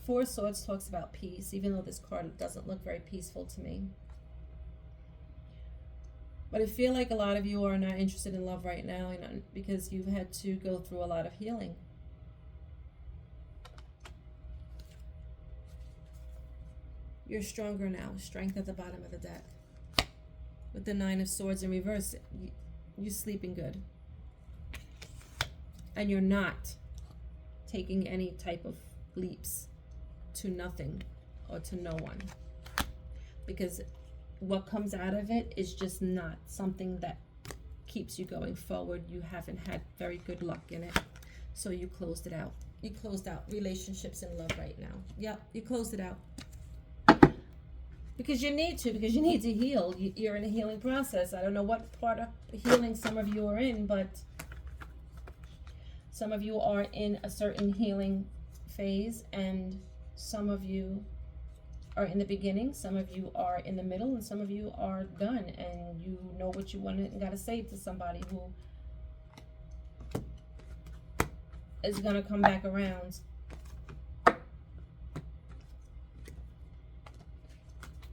Four of Swords talks about peace, even though this card doesn't look very peaceful to me. But I feel like a lot of you are not interested in love right now, because you've had to go through a lot of healing. You're stronger now. Strength at the bottom of the deck. With the Nine of Swords in reverse, you're sleeping good. And you're not taking any type of leaps to nothing or to no one. Because what comes out of it is just not something that keeps you going forward. You haven't had very good luck in it. So you closed it out. You closed out relationships and love right now. Yep, you closed it out. Because you need to heal. You're in a healing process. I don't know what part of healing some of you are in, but some of you are in a certain healing phase, and some of you are in the beginning, some of you are in the middle, and some of you are done, and you know what you want and got to say to somebody who is going to come back around.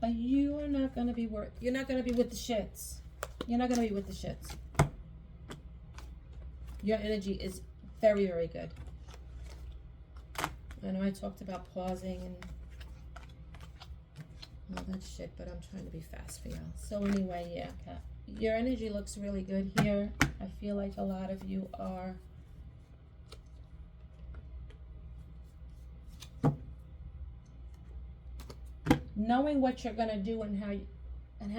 But you are not going to be you're not going to be with the shits. You're not going to be with the shits. Your energy is very, very good. I know I talked about pausing and all that shit, but I'm trying to be fast for y'all. So anyway, yeah, Cap, your energy looks really good here. I feel like a lot of you are knowing what you're going to do and how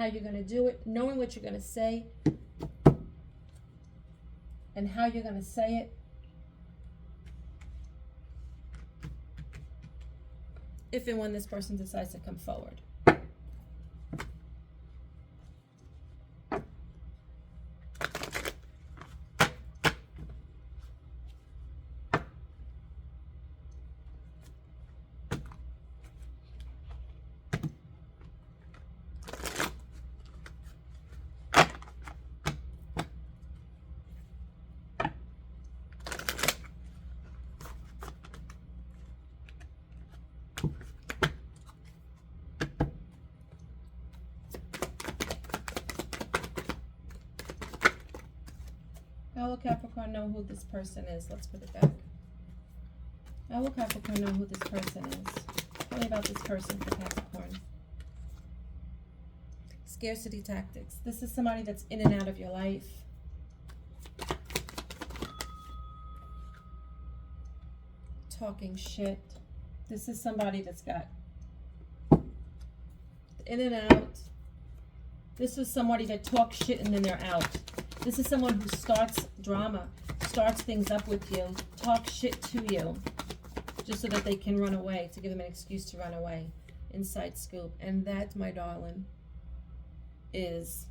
you're going to do it, knowing what you're going to say and how you're going to say it. If and when this person decides to come forward. How will Capricorn know who this person is? Let's put it back. How will Capricorn know who this person is? Tell me about this person for Capricorn. Scarcity tactics. This is somebody that's in and out of your life. Talking shit. This is somebody that's got in and out. This is somebody that talks shit and then they're out. This is someone who starts drama, starts things up with you, talks shit to you, just so that they can run away, to give them an excuse to run away. Inside scoop. And that, my darling, is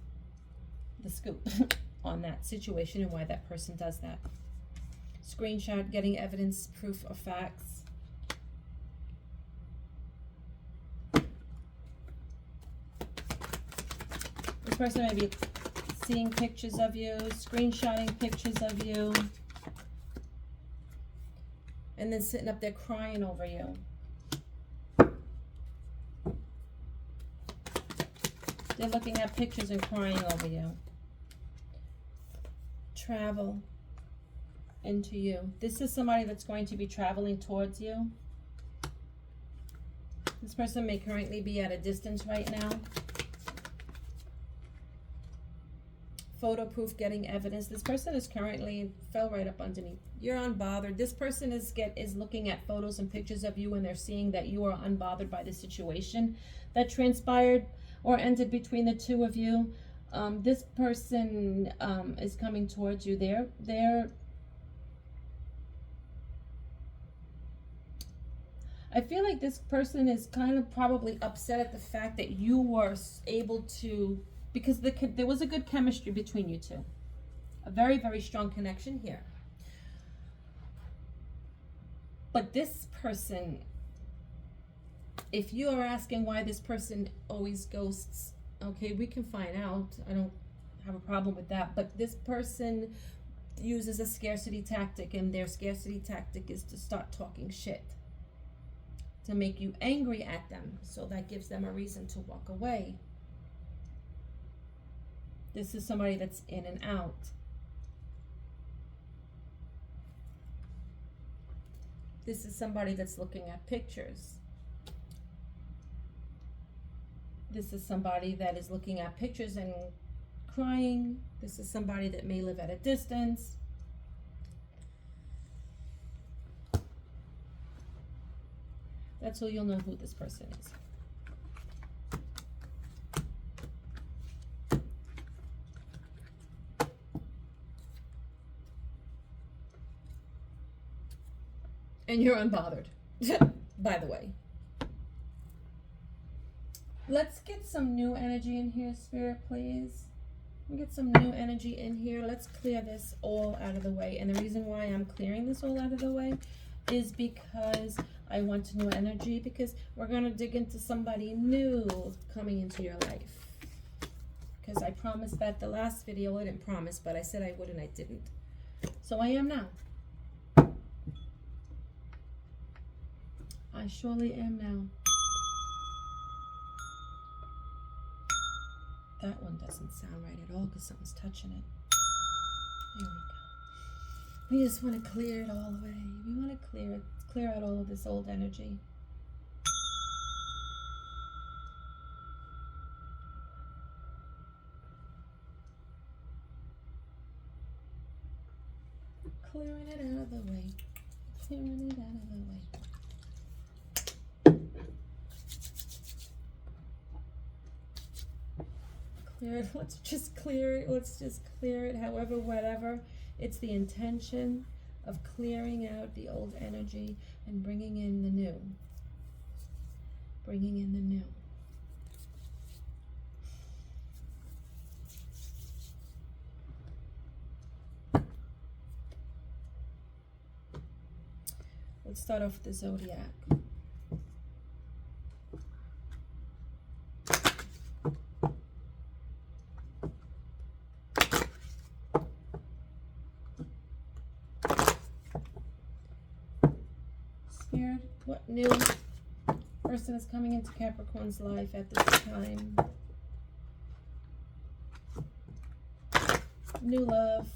the scoop on that situation and why that person does that. Screenshot, getting evidence, proof, or facts. This person may be seeing pictures of you, screenshotting pictures of you, and then sitting up there crying over you. They're looking at pictures and crying over you. Travel into you. This is somebody that's going to be traveling towards you. This person may currently be at a distance right now. Photo proof, getting evidence. This person is currently, fell right up underneath. You're unbothered. This person is looking at photos and pictures of you, and they're seeing that you are unbothered by the situation that transpired or ended between the two of you. This person is coming towards you. I feel like this person is kind of probably upset at the fact that you were able to, because there was a good chemistry between you two. A very, very strong connection here. But this person, if you are asking why this person always ghosts, okay, we can find out. I don't have a problem with that. But this person uses a scarcity tactic, and their scarcity tactic is to start talking shit, to make you angry at them. So that gives them a reason to walk away. This is somebody that's in and out. This is somebody that's looking at pictures. This is somebody that is looking at pictures and crying. This is somebody that may live at a distance. That's who you'll know who this person is. And you're unbothered, by the way. Let's get some new energy in here, Spirit, please. Get some new energy in here. Let's clear this all out of the way. And the reason why I'm clearing this all out of the way is because I want new energy, because we're going to dig into somebody new coming into your life. Because I promised that the last video. I didn't promise, but I said I would and I didn't. So I am now. I surely am now. That one doesn't sound right at all because something's touching it. There we go. We just want to clear it all away. We want to clear out all of this old energy. Clearing it out of the way. Clearing it out of the way. Clear it. Let's just clear it. Let's just clear it. However, whatever. It's the intention of clearing out the old energy and bringing in the new. Bringing in the new. Let's start off with the zodiac. Spirit, what new person is coming into Capricorn's life at this time? New love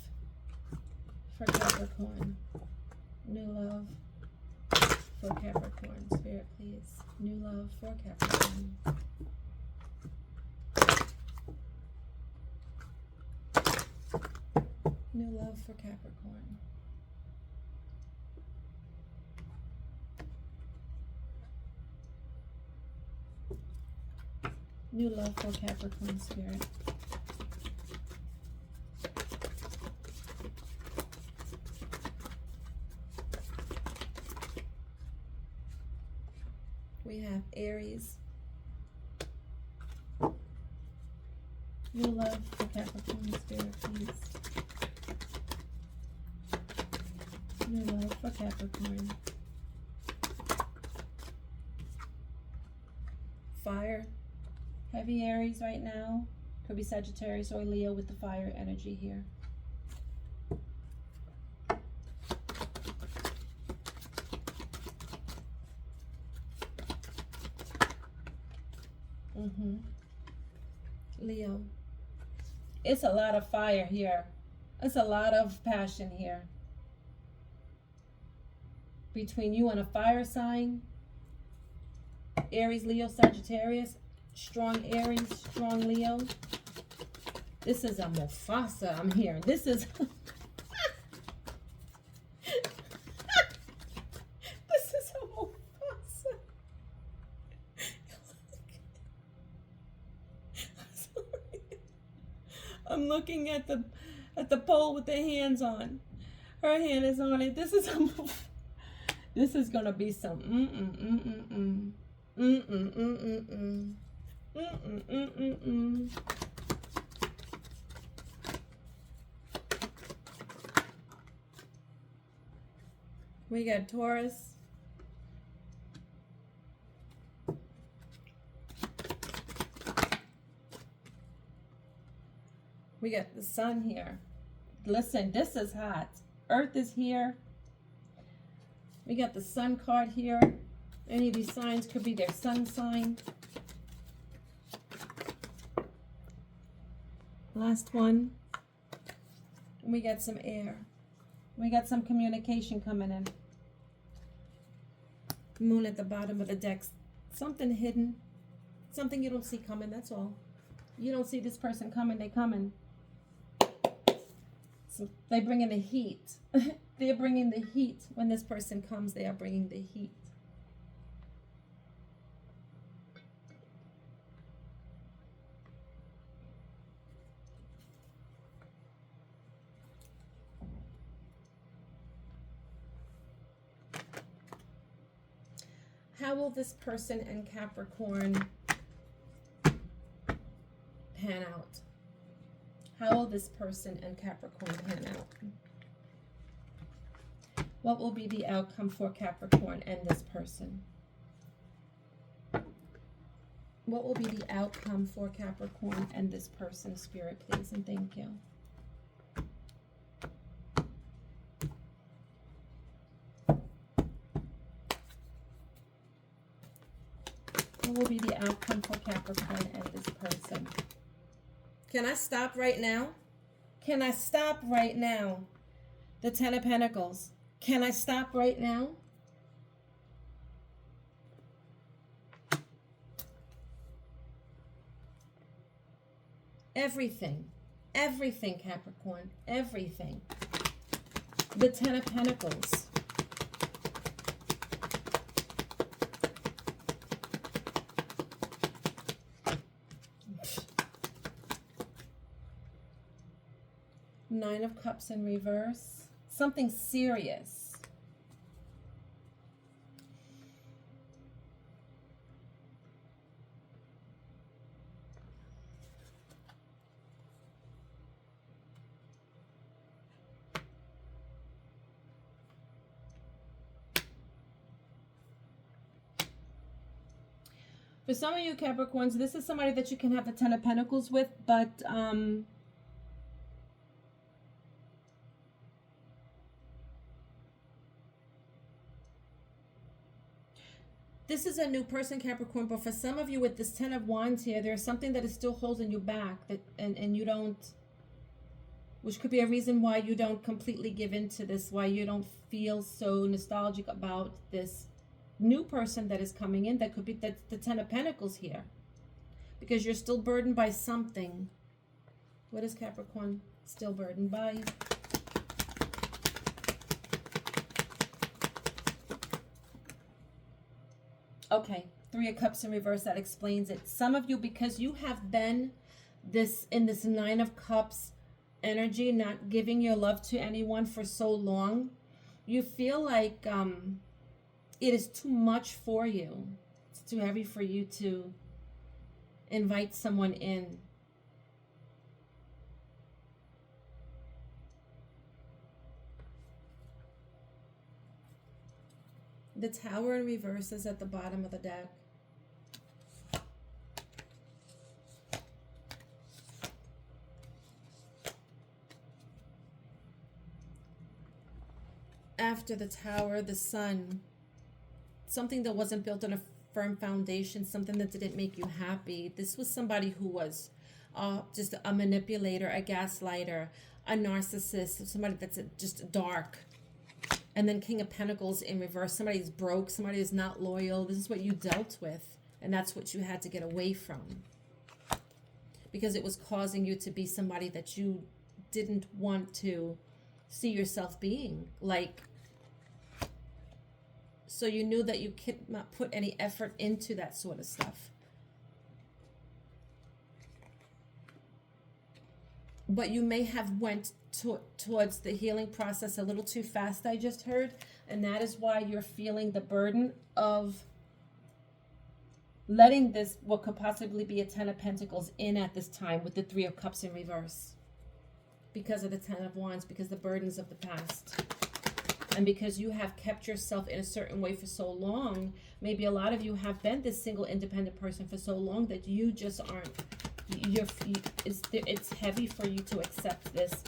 for Capricorn. New love for Capricorn. Spirit, please. New love for Capricorn. New love for Capricorn. New love for Capricorn, Spirit. We have Aries. New love for Capricorn, Spirit, please. New love for Capricorn. Fire. Heavy Aries right now. Could be Sagittarius or Leo with the fire energy here. Leo. It's a lot of fire here. It's a lot of passion here. Between you and a fire sign. Aries, Leo, Sagittarius. Strong Aries, strong Leo. This is a Mufasa I'm hearing. This is... this is a Mufasa. I'm looking at the pole with the hands on. Her hand is on it. This is a this is gonna be some We got Taurus. We got the sun here. Listen, this is hot. Earth is here. We got the sun card here. Any of these signs could be their sun sign. Last one. We got some air. We got some communication coming in. Moon at the bottom of the deck. Something hidden. Something you don't see coming, that's all. You don't see this person coming, they coming. So they bring in the heat. They're bringing the heat. When this person comes, they are bringing the heat. How will this person and Capricorn pan out? How will this person and Capricorn pan out? What will be the outcome for Capricorn and this person? What will be the outcome for Capricorn and this person? Spirit, please, and thank you. What will be the outcome for Capricorn and this person? Can I stop right now? Can I stop right now? The Ten of Pentacles. Can I stop right now? Everything. Everything, Capricorn. Everything. The Ten of Pentacles. Nine of Cups in reverse. Something serious. For some of you Capricorns, this is somebody that you can have the Ten of Pentacles with, but this is a new person, Capricorn, but for some of you with this Ten of Wands here, there's something that is still holding you back, that and you don't, which could be a reason why you don't completely give into this, why you don't feel so nostalgic about this new person that is coming in. That could be the Ten of Pentacles here, because you're still burdened by something. What is Capricorn still burdened by? Okay, Three of Cups in reverse, that explains it. Some of you, because you have been in this Nine of Cups energy, not giving your love to anyone for so long, you feel like it is too much for you. It's too heavy for you to invite someone in. The Tower in reverse is at the bottom of the deck. After the Tower, the Sun. Something that wasn't built on a firm foundation, something that didn't make you happy. This was somebody who was just a manipulator, a gaslighter, a narcissist, somebody that's just dark. And then King of Pentacles in reverse. Somebody's broke. Somebody is not loyal. This is what you dealt with. And that's what you had to get away from. Because it was causing you to be somebody that you didn't want to see yourself being. Like, so you knew that you could not put any effort into that sort of stuff. But you may have went towards the healing process a little too fast, I just heard. And that is why you're feeling the burden of letting this, what could possibly be a Ten of Pentacles, in at this time with the Three of Cups in reverse. Because of the Ten of Wands, because the burdens of the past. And because you have kept yourself in a certain way for so long, maybe a lot of you have been this single independent person for so long that you just aren't, it's heavy for you to accept this,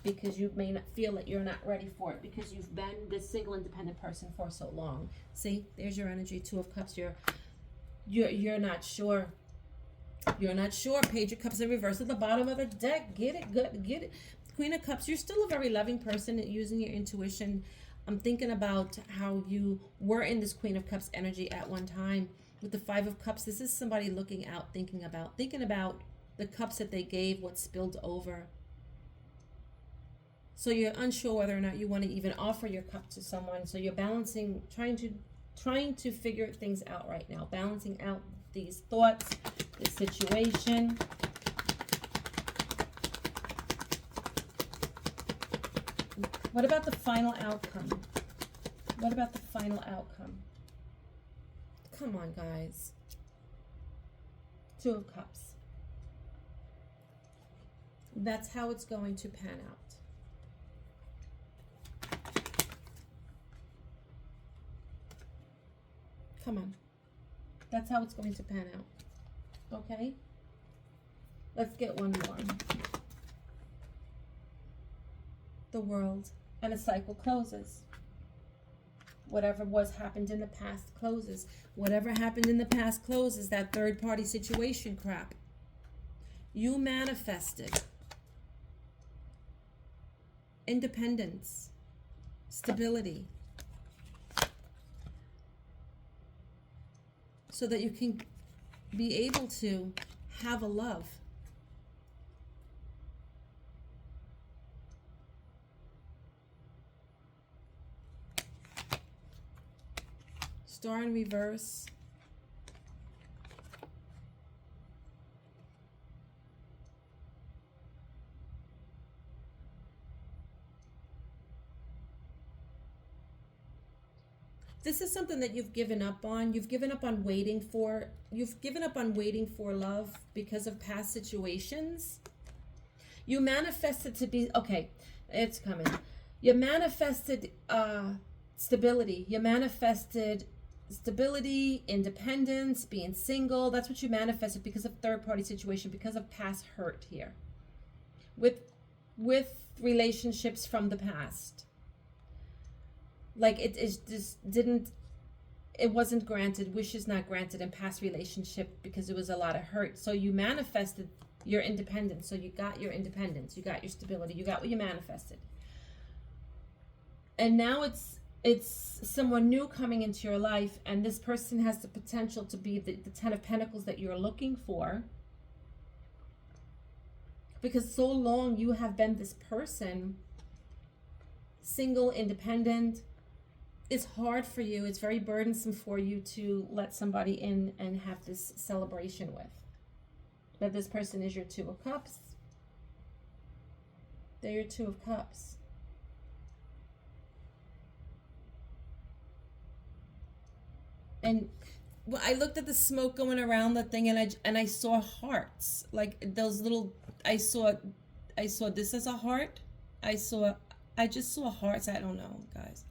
because you may not feel that you're not ready for it, because you've been this single independent person for so long. See, there's your energy. Two of Cups. You're not sure. You're not sure. Page of Cups in reverse at the bottom of the deck. Get it, good, get it. Queen of Cups. You're still a very loving person using your intuition. I'm thinking about how you were in this Queen of Cups energy at one time. With the Five of Cups, this is somebody looking out, thinking about the cups that they gave, what spilled over. So you're unsure whether or not you want to even offer your cup to someone. So you're balancing, trying to figure things out right now, balancing out these thoughts, this situation. What about the final outcome? What about the final outcome? Come on, guys. Two of Cups. That's how it's going to pan out. Come on. That's how it's going to pan out. Okay? Let's get one more. The World. And a cycle closes. Whatever happened in the past closes. Whatever happened in the past closes. That third party situation crap. You manifested independence, stability, so that you can be able to have a love. Star in reverse. This is something that you've given up on. You've given up on waiting for. You've given up on waiting for love because of past situations. You manifested to be, okay, it's coming. You manifested stability. You manifested stability, independence, being single. That's what you manifested because of third-party situation, because of past hurt here. With relationships from the past. Like it just didn't, it wasn't granted, wishes not granted in past relationship because it was a lot of hurt. So you manifested your independence. So you got your independence, you got your stability, you got what you manifested. And now it's someone new coming into your life, and this person has the potential to be the Ten of Pentacles that you're looking for. Because so long you have been this person, single, independent. It's hard for you. It's very burdensome for you to let somebody in and have this celebration with. But this person is your Two of Cups. They're your Two of Cups. And well, I looked at the smoke going around the thing, and I saw hearts, like those little. I saw this as a heart. I just saw hearts. I don't know, guys.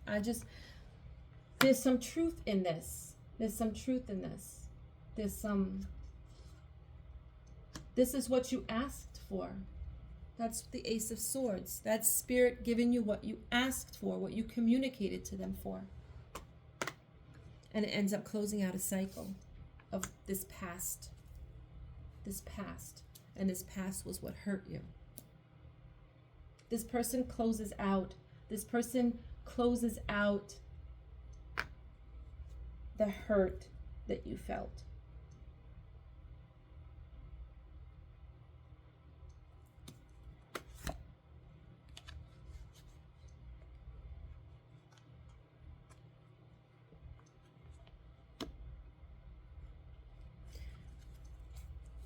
There's some truth in this. There's some truth in this. This is what you asked for. That's the Ace of Swords. That's Spirit giving you what you asked for, what you communicated to them for. And it ends up closing out a cycle of this past. And this past was what hurt you. This person closes out. This person closes out the hurt that you felt.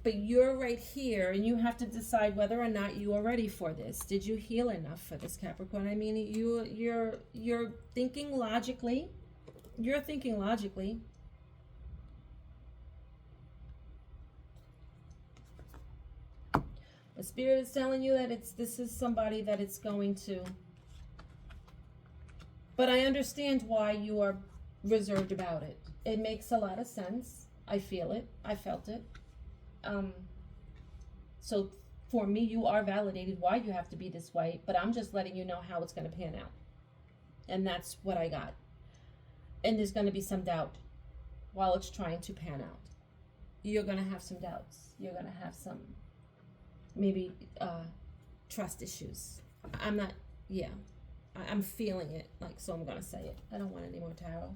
But you're right here, and you have to decide whether or not you are ready for this. Did you heal enough for this, Capricorn? I mean, you're thinking logically. You're thinking logically. The Spirit is telling you that this is somebody that it's going to. But I understand why you are reserved about it. It makes a lot of sense. I feel it. I felt it. So for me, you are validated why you have to be this way, but I'm just letting you know how it's going to pan out. And that's what I got. And there's going to be some doubt while it's trying to pan out. You're going to have some doubts. You're going to have some, maybe, trust issues. I'm feeling it, like, so I'm going to say it. I don't want any more tarot.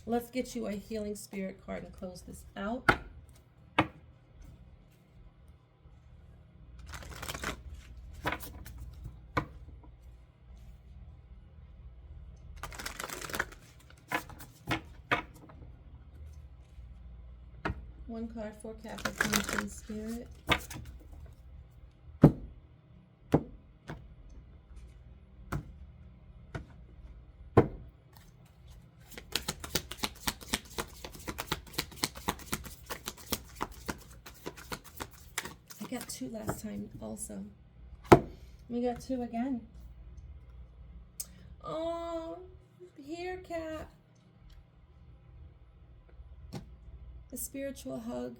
Let's get you a healing spirit card and close this out. One card for Capricorn, please, Spirit. I got 2 last time also. We got 2 again. Oh, here, Cap. A spiritual hug.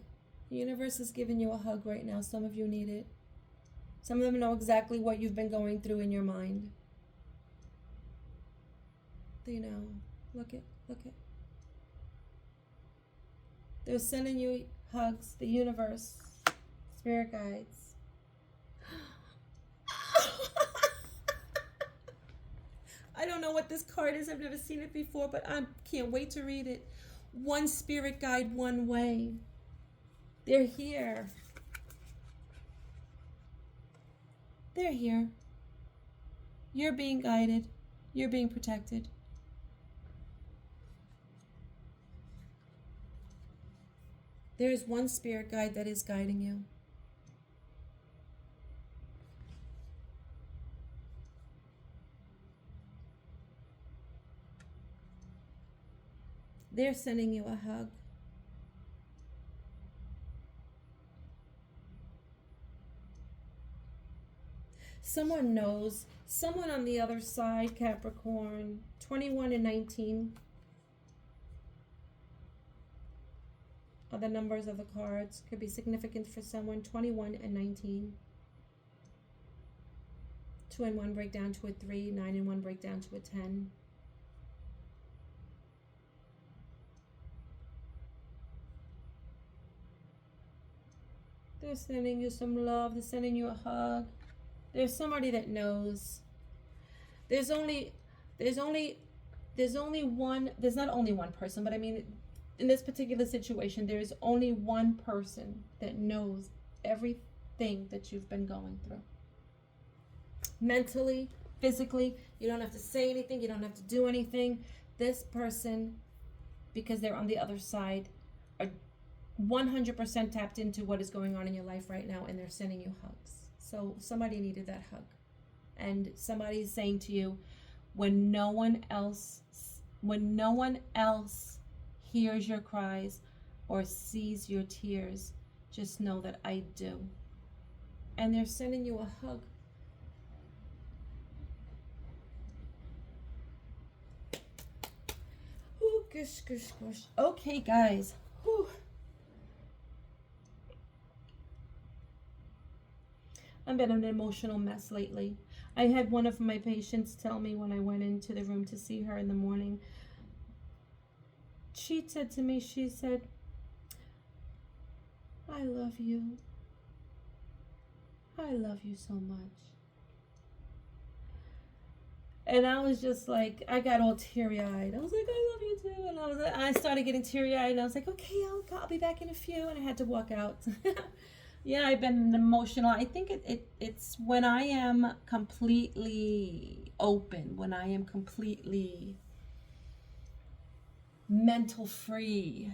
The universe is giving you a hug right now. Some of you need it. Some of them know exactly what you've been going through in your mind. They know. Look it. They're sending you hugs. The universe. Spirit guides. I don't know what this card is. I've never seen it before, but I can't wait to read it. One spirit guide, one way. They're here. They're here. You're being guided. You're being protected. There is one spirit guide that is guiding you. They're sending you a hug. Someone knows. Someone on the other side, Capricorn, 21 and 19 are the numbers of the cards. Could be significant for someone. 21 and 19. 2 and 1 break down to a 3. 9 and 1 break down to a 10. They're sending you some love. They're sending you a hug. There's somebody that knows. There's not only one person, but I mean, in this particular situation, there is only one person that knows everything that you've been going through. Mentally, physically, you don't have to say anything. You don't have to do anything. This person, because they're on the other side, are 100% tapped into what is going on in your life right now, and they're sending you hugs. So somebody needed that hug, and somebody's saying to you, when no one else hears your cries or sees your tears, just know that I do. And they're sending you a hug. Ooh, gush. Okay, guys. Whew. I've been an emotional mess lately. I had one of my patients tell me when I went into the room to see her in the morning. She said to me, she said, I love you. I love you so much. And I was just like, I got all teary-eyed. I was like, I love you too. And I started getting teary-eyed, and I was like, okay, I'll be back in a few. And I had to walk out. Yeah, I've been emotional. I think it's when I am completely open, when I am completely mental free,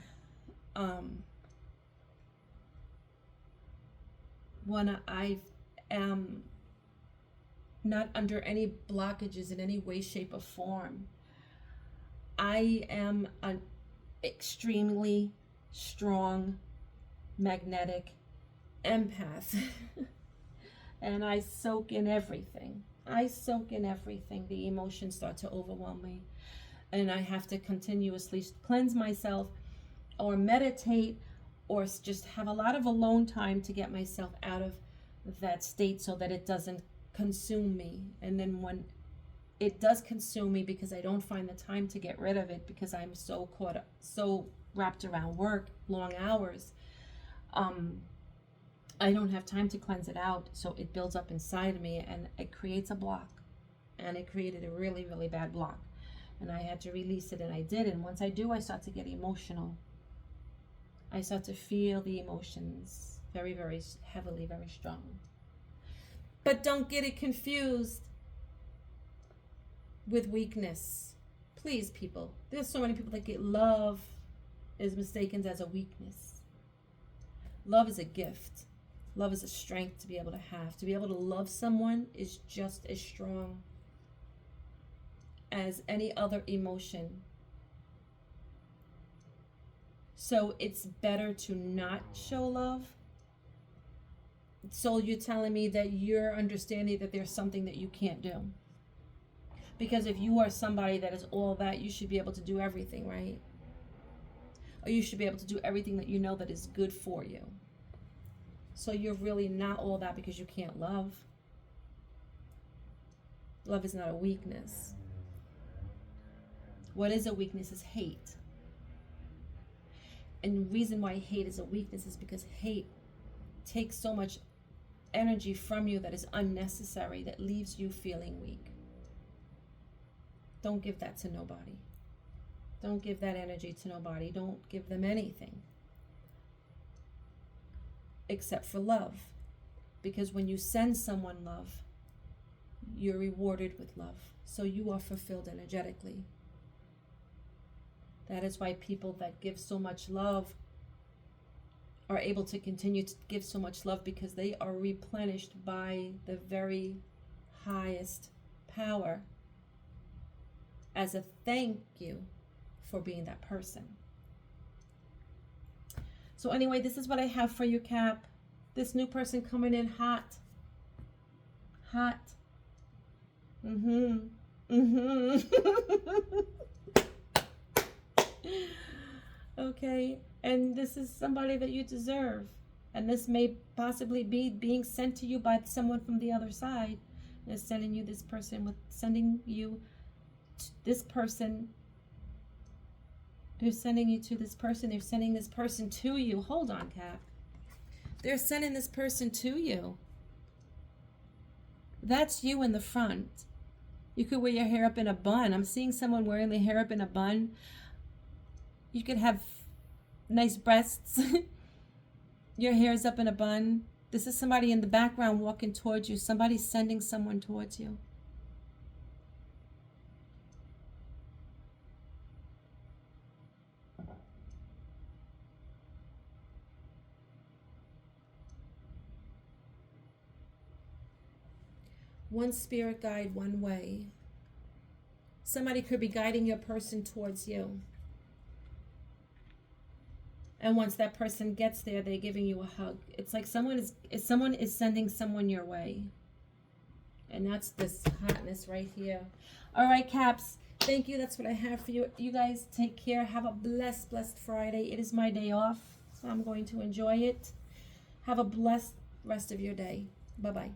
when I am not under any blockages in any way, shape, or form. I am an extremely strong, magnetic empath. And I soak in everything. The emotions start to overwhelm me, and I have to continuously cleanse myself or meditate or just have a lot of alone time to get myself out of that state so that it doesn't consume me. And then when it does consume me, because I don't find the time to get rid of it because I'm so caught up, so wrapped around work, long hours, I don't have time to cleanse it out, so it builds up inside of me and it creates a block. And it created a really, really bad block. And I had to release it, and I did. And once I do, I start to get emotional. I start to feel the emotions very, very heavily, very strong. But don't get it confused with weakness. Please, people. There's so many people that get love is mistaken as a weakness. Love is a gift. Love is a strength to be able to have. To be able to love someone is just as strong as any other emotion. So it's better to not show love. So you're telling me that you're understanding that there's something that you can't do. Because if you are somebody that is all that, you should be able to do everything, right? Or you should be able to do everything that you know that is good for you. So you're really not all that because you can't love. Love is not a weakness. What is a weakness is hate. And the reason why hate is a weakness is because hate takes so much energy from you that is unnecessary, that leaves you feeling weak. Don't give that to nobody. Don't give that energy to nobody. Don't give them anything except for love. Because when you send someone love, you're rewarded with love. So you are fulfilled energetically. That is why people that give so much love are able to continue to give so much love, because they are replenished by the very highest power as a thank you for being that person. So anyway, this is what I have for you, Cap. This new person coming in hot. Hot. Okay, and this is somebody that you deserve, and this may possibly be being sent to you by someone from the other side. They're sending you this person with sending you this person. They're sending you to this person. They're sending this person to you. Hold on, Cap. They're sending this person to you. That's you in the front. You could wear your hair up in a bun. I'm seeing someone wearing their hair up in a bun. You could have nice breasts. Your hair's up in a bun. This is somebody in the background walking towards you. Somebody's sending someone towards you. One spirit guide, one way. Somebody could be guiding your person towards you. And once that person gets there, they're giving you a hug. It's like someone is sending someone your way. And that's this hotness right here. All right, Caps. Thank you. That's what I have for you. You guys take care. Have a blessed, blessed Friday. It is my day off, so I'm going to enjoy it. Have a blessed rest of your day. Bye-bye.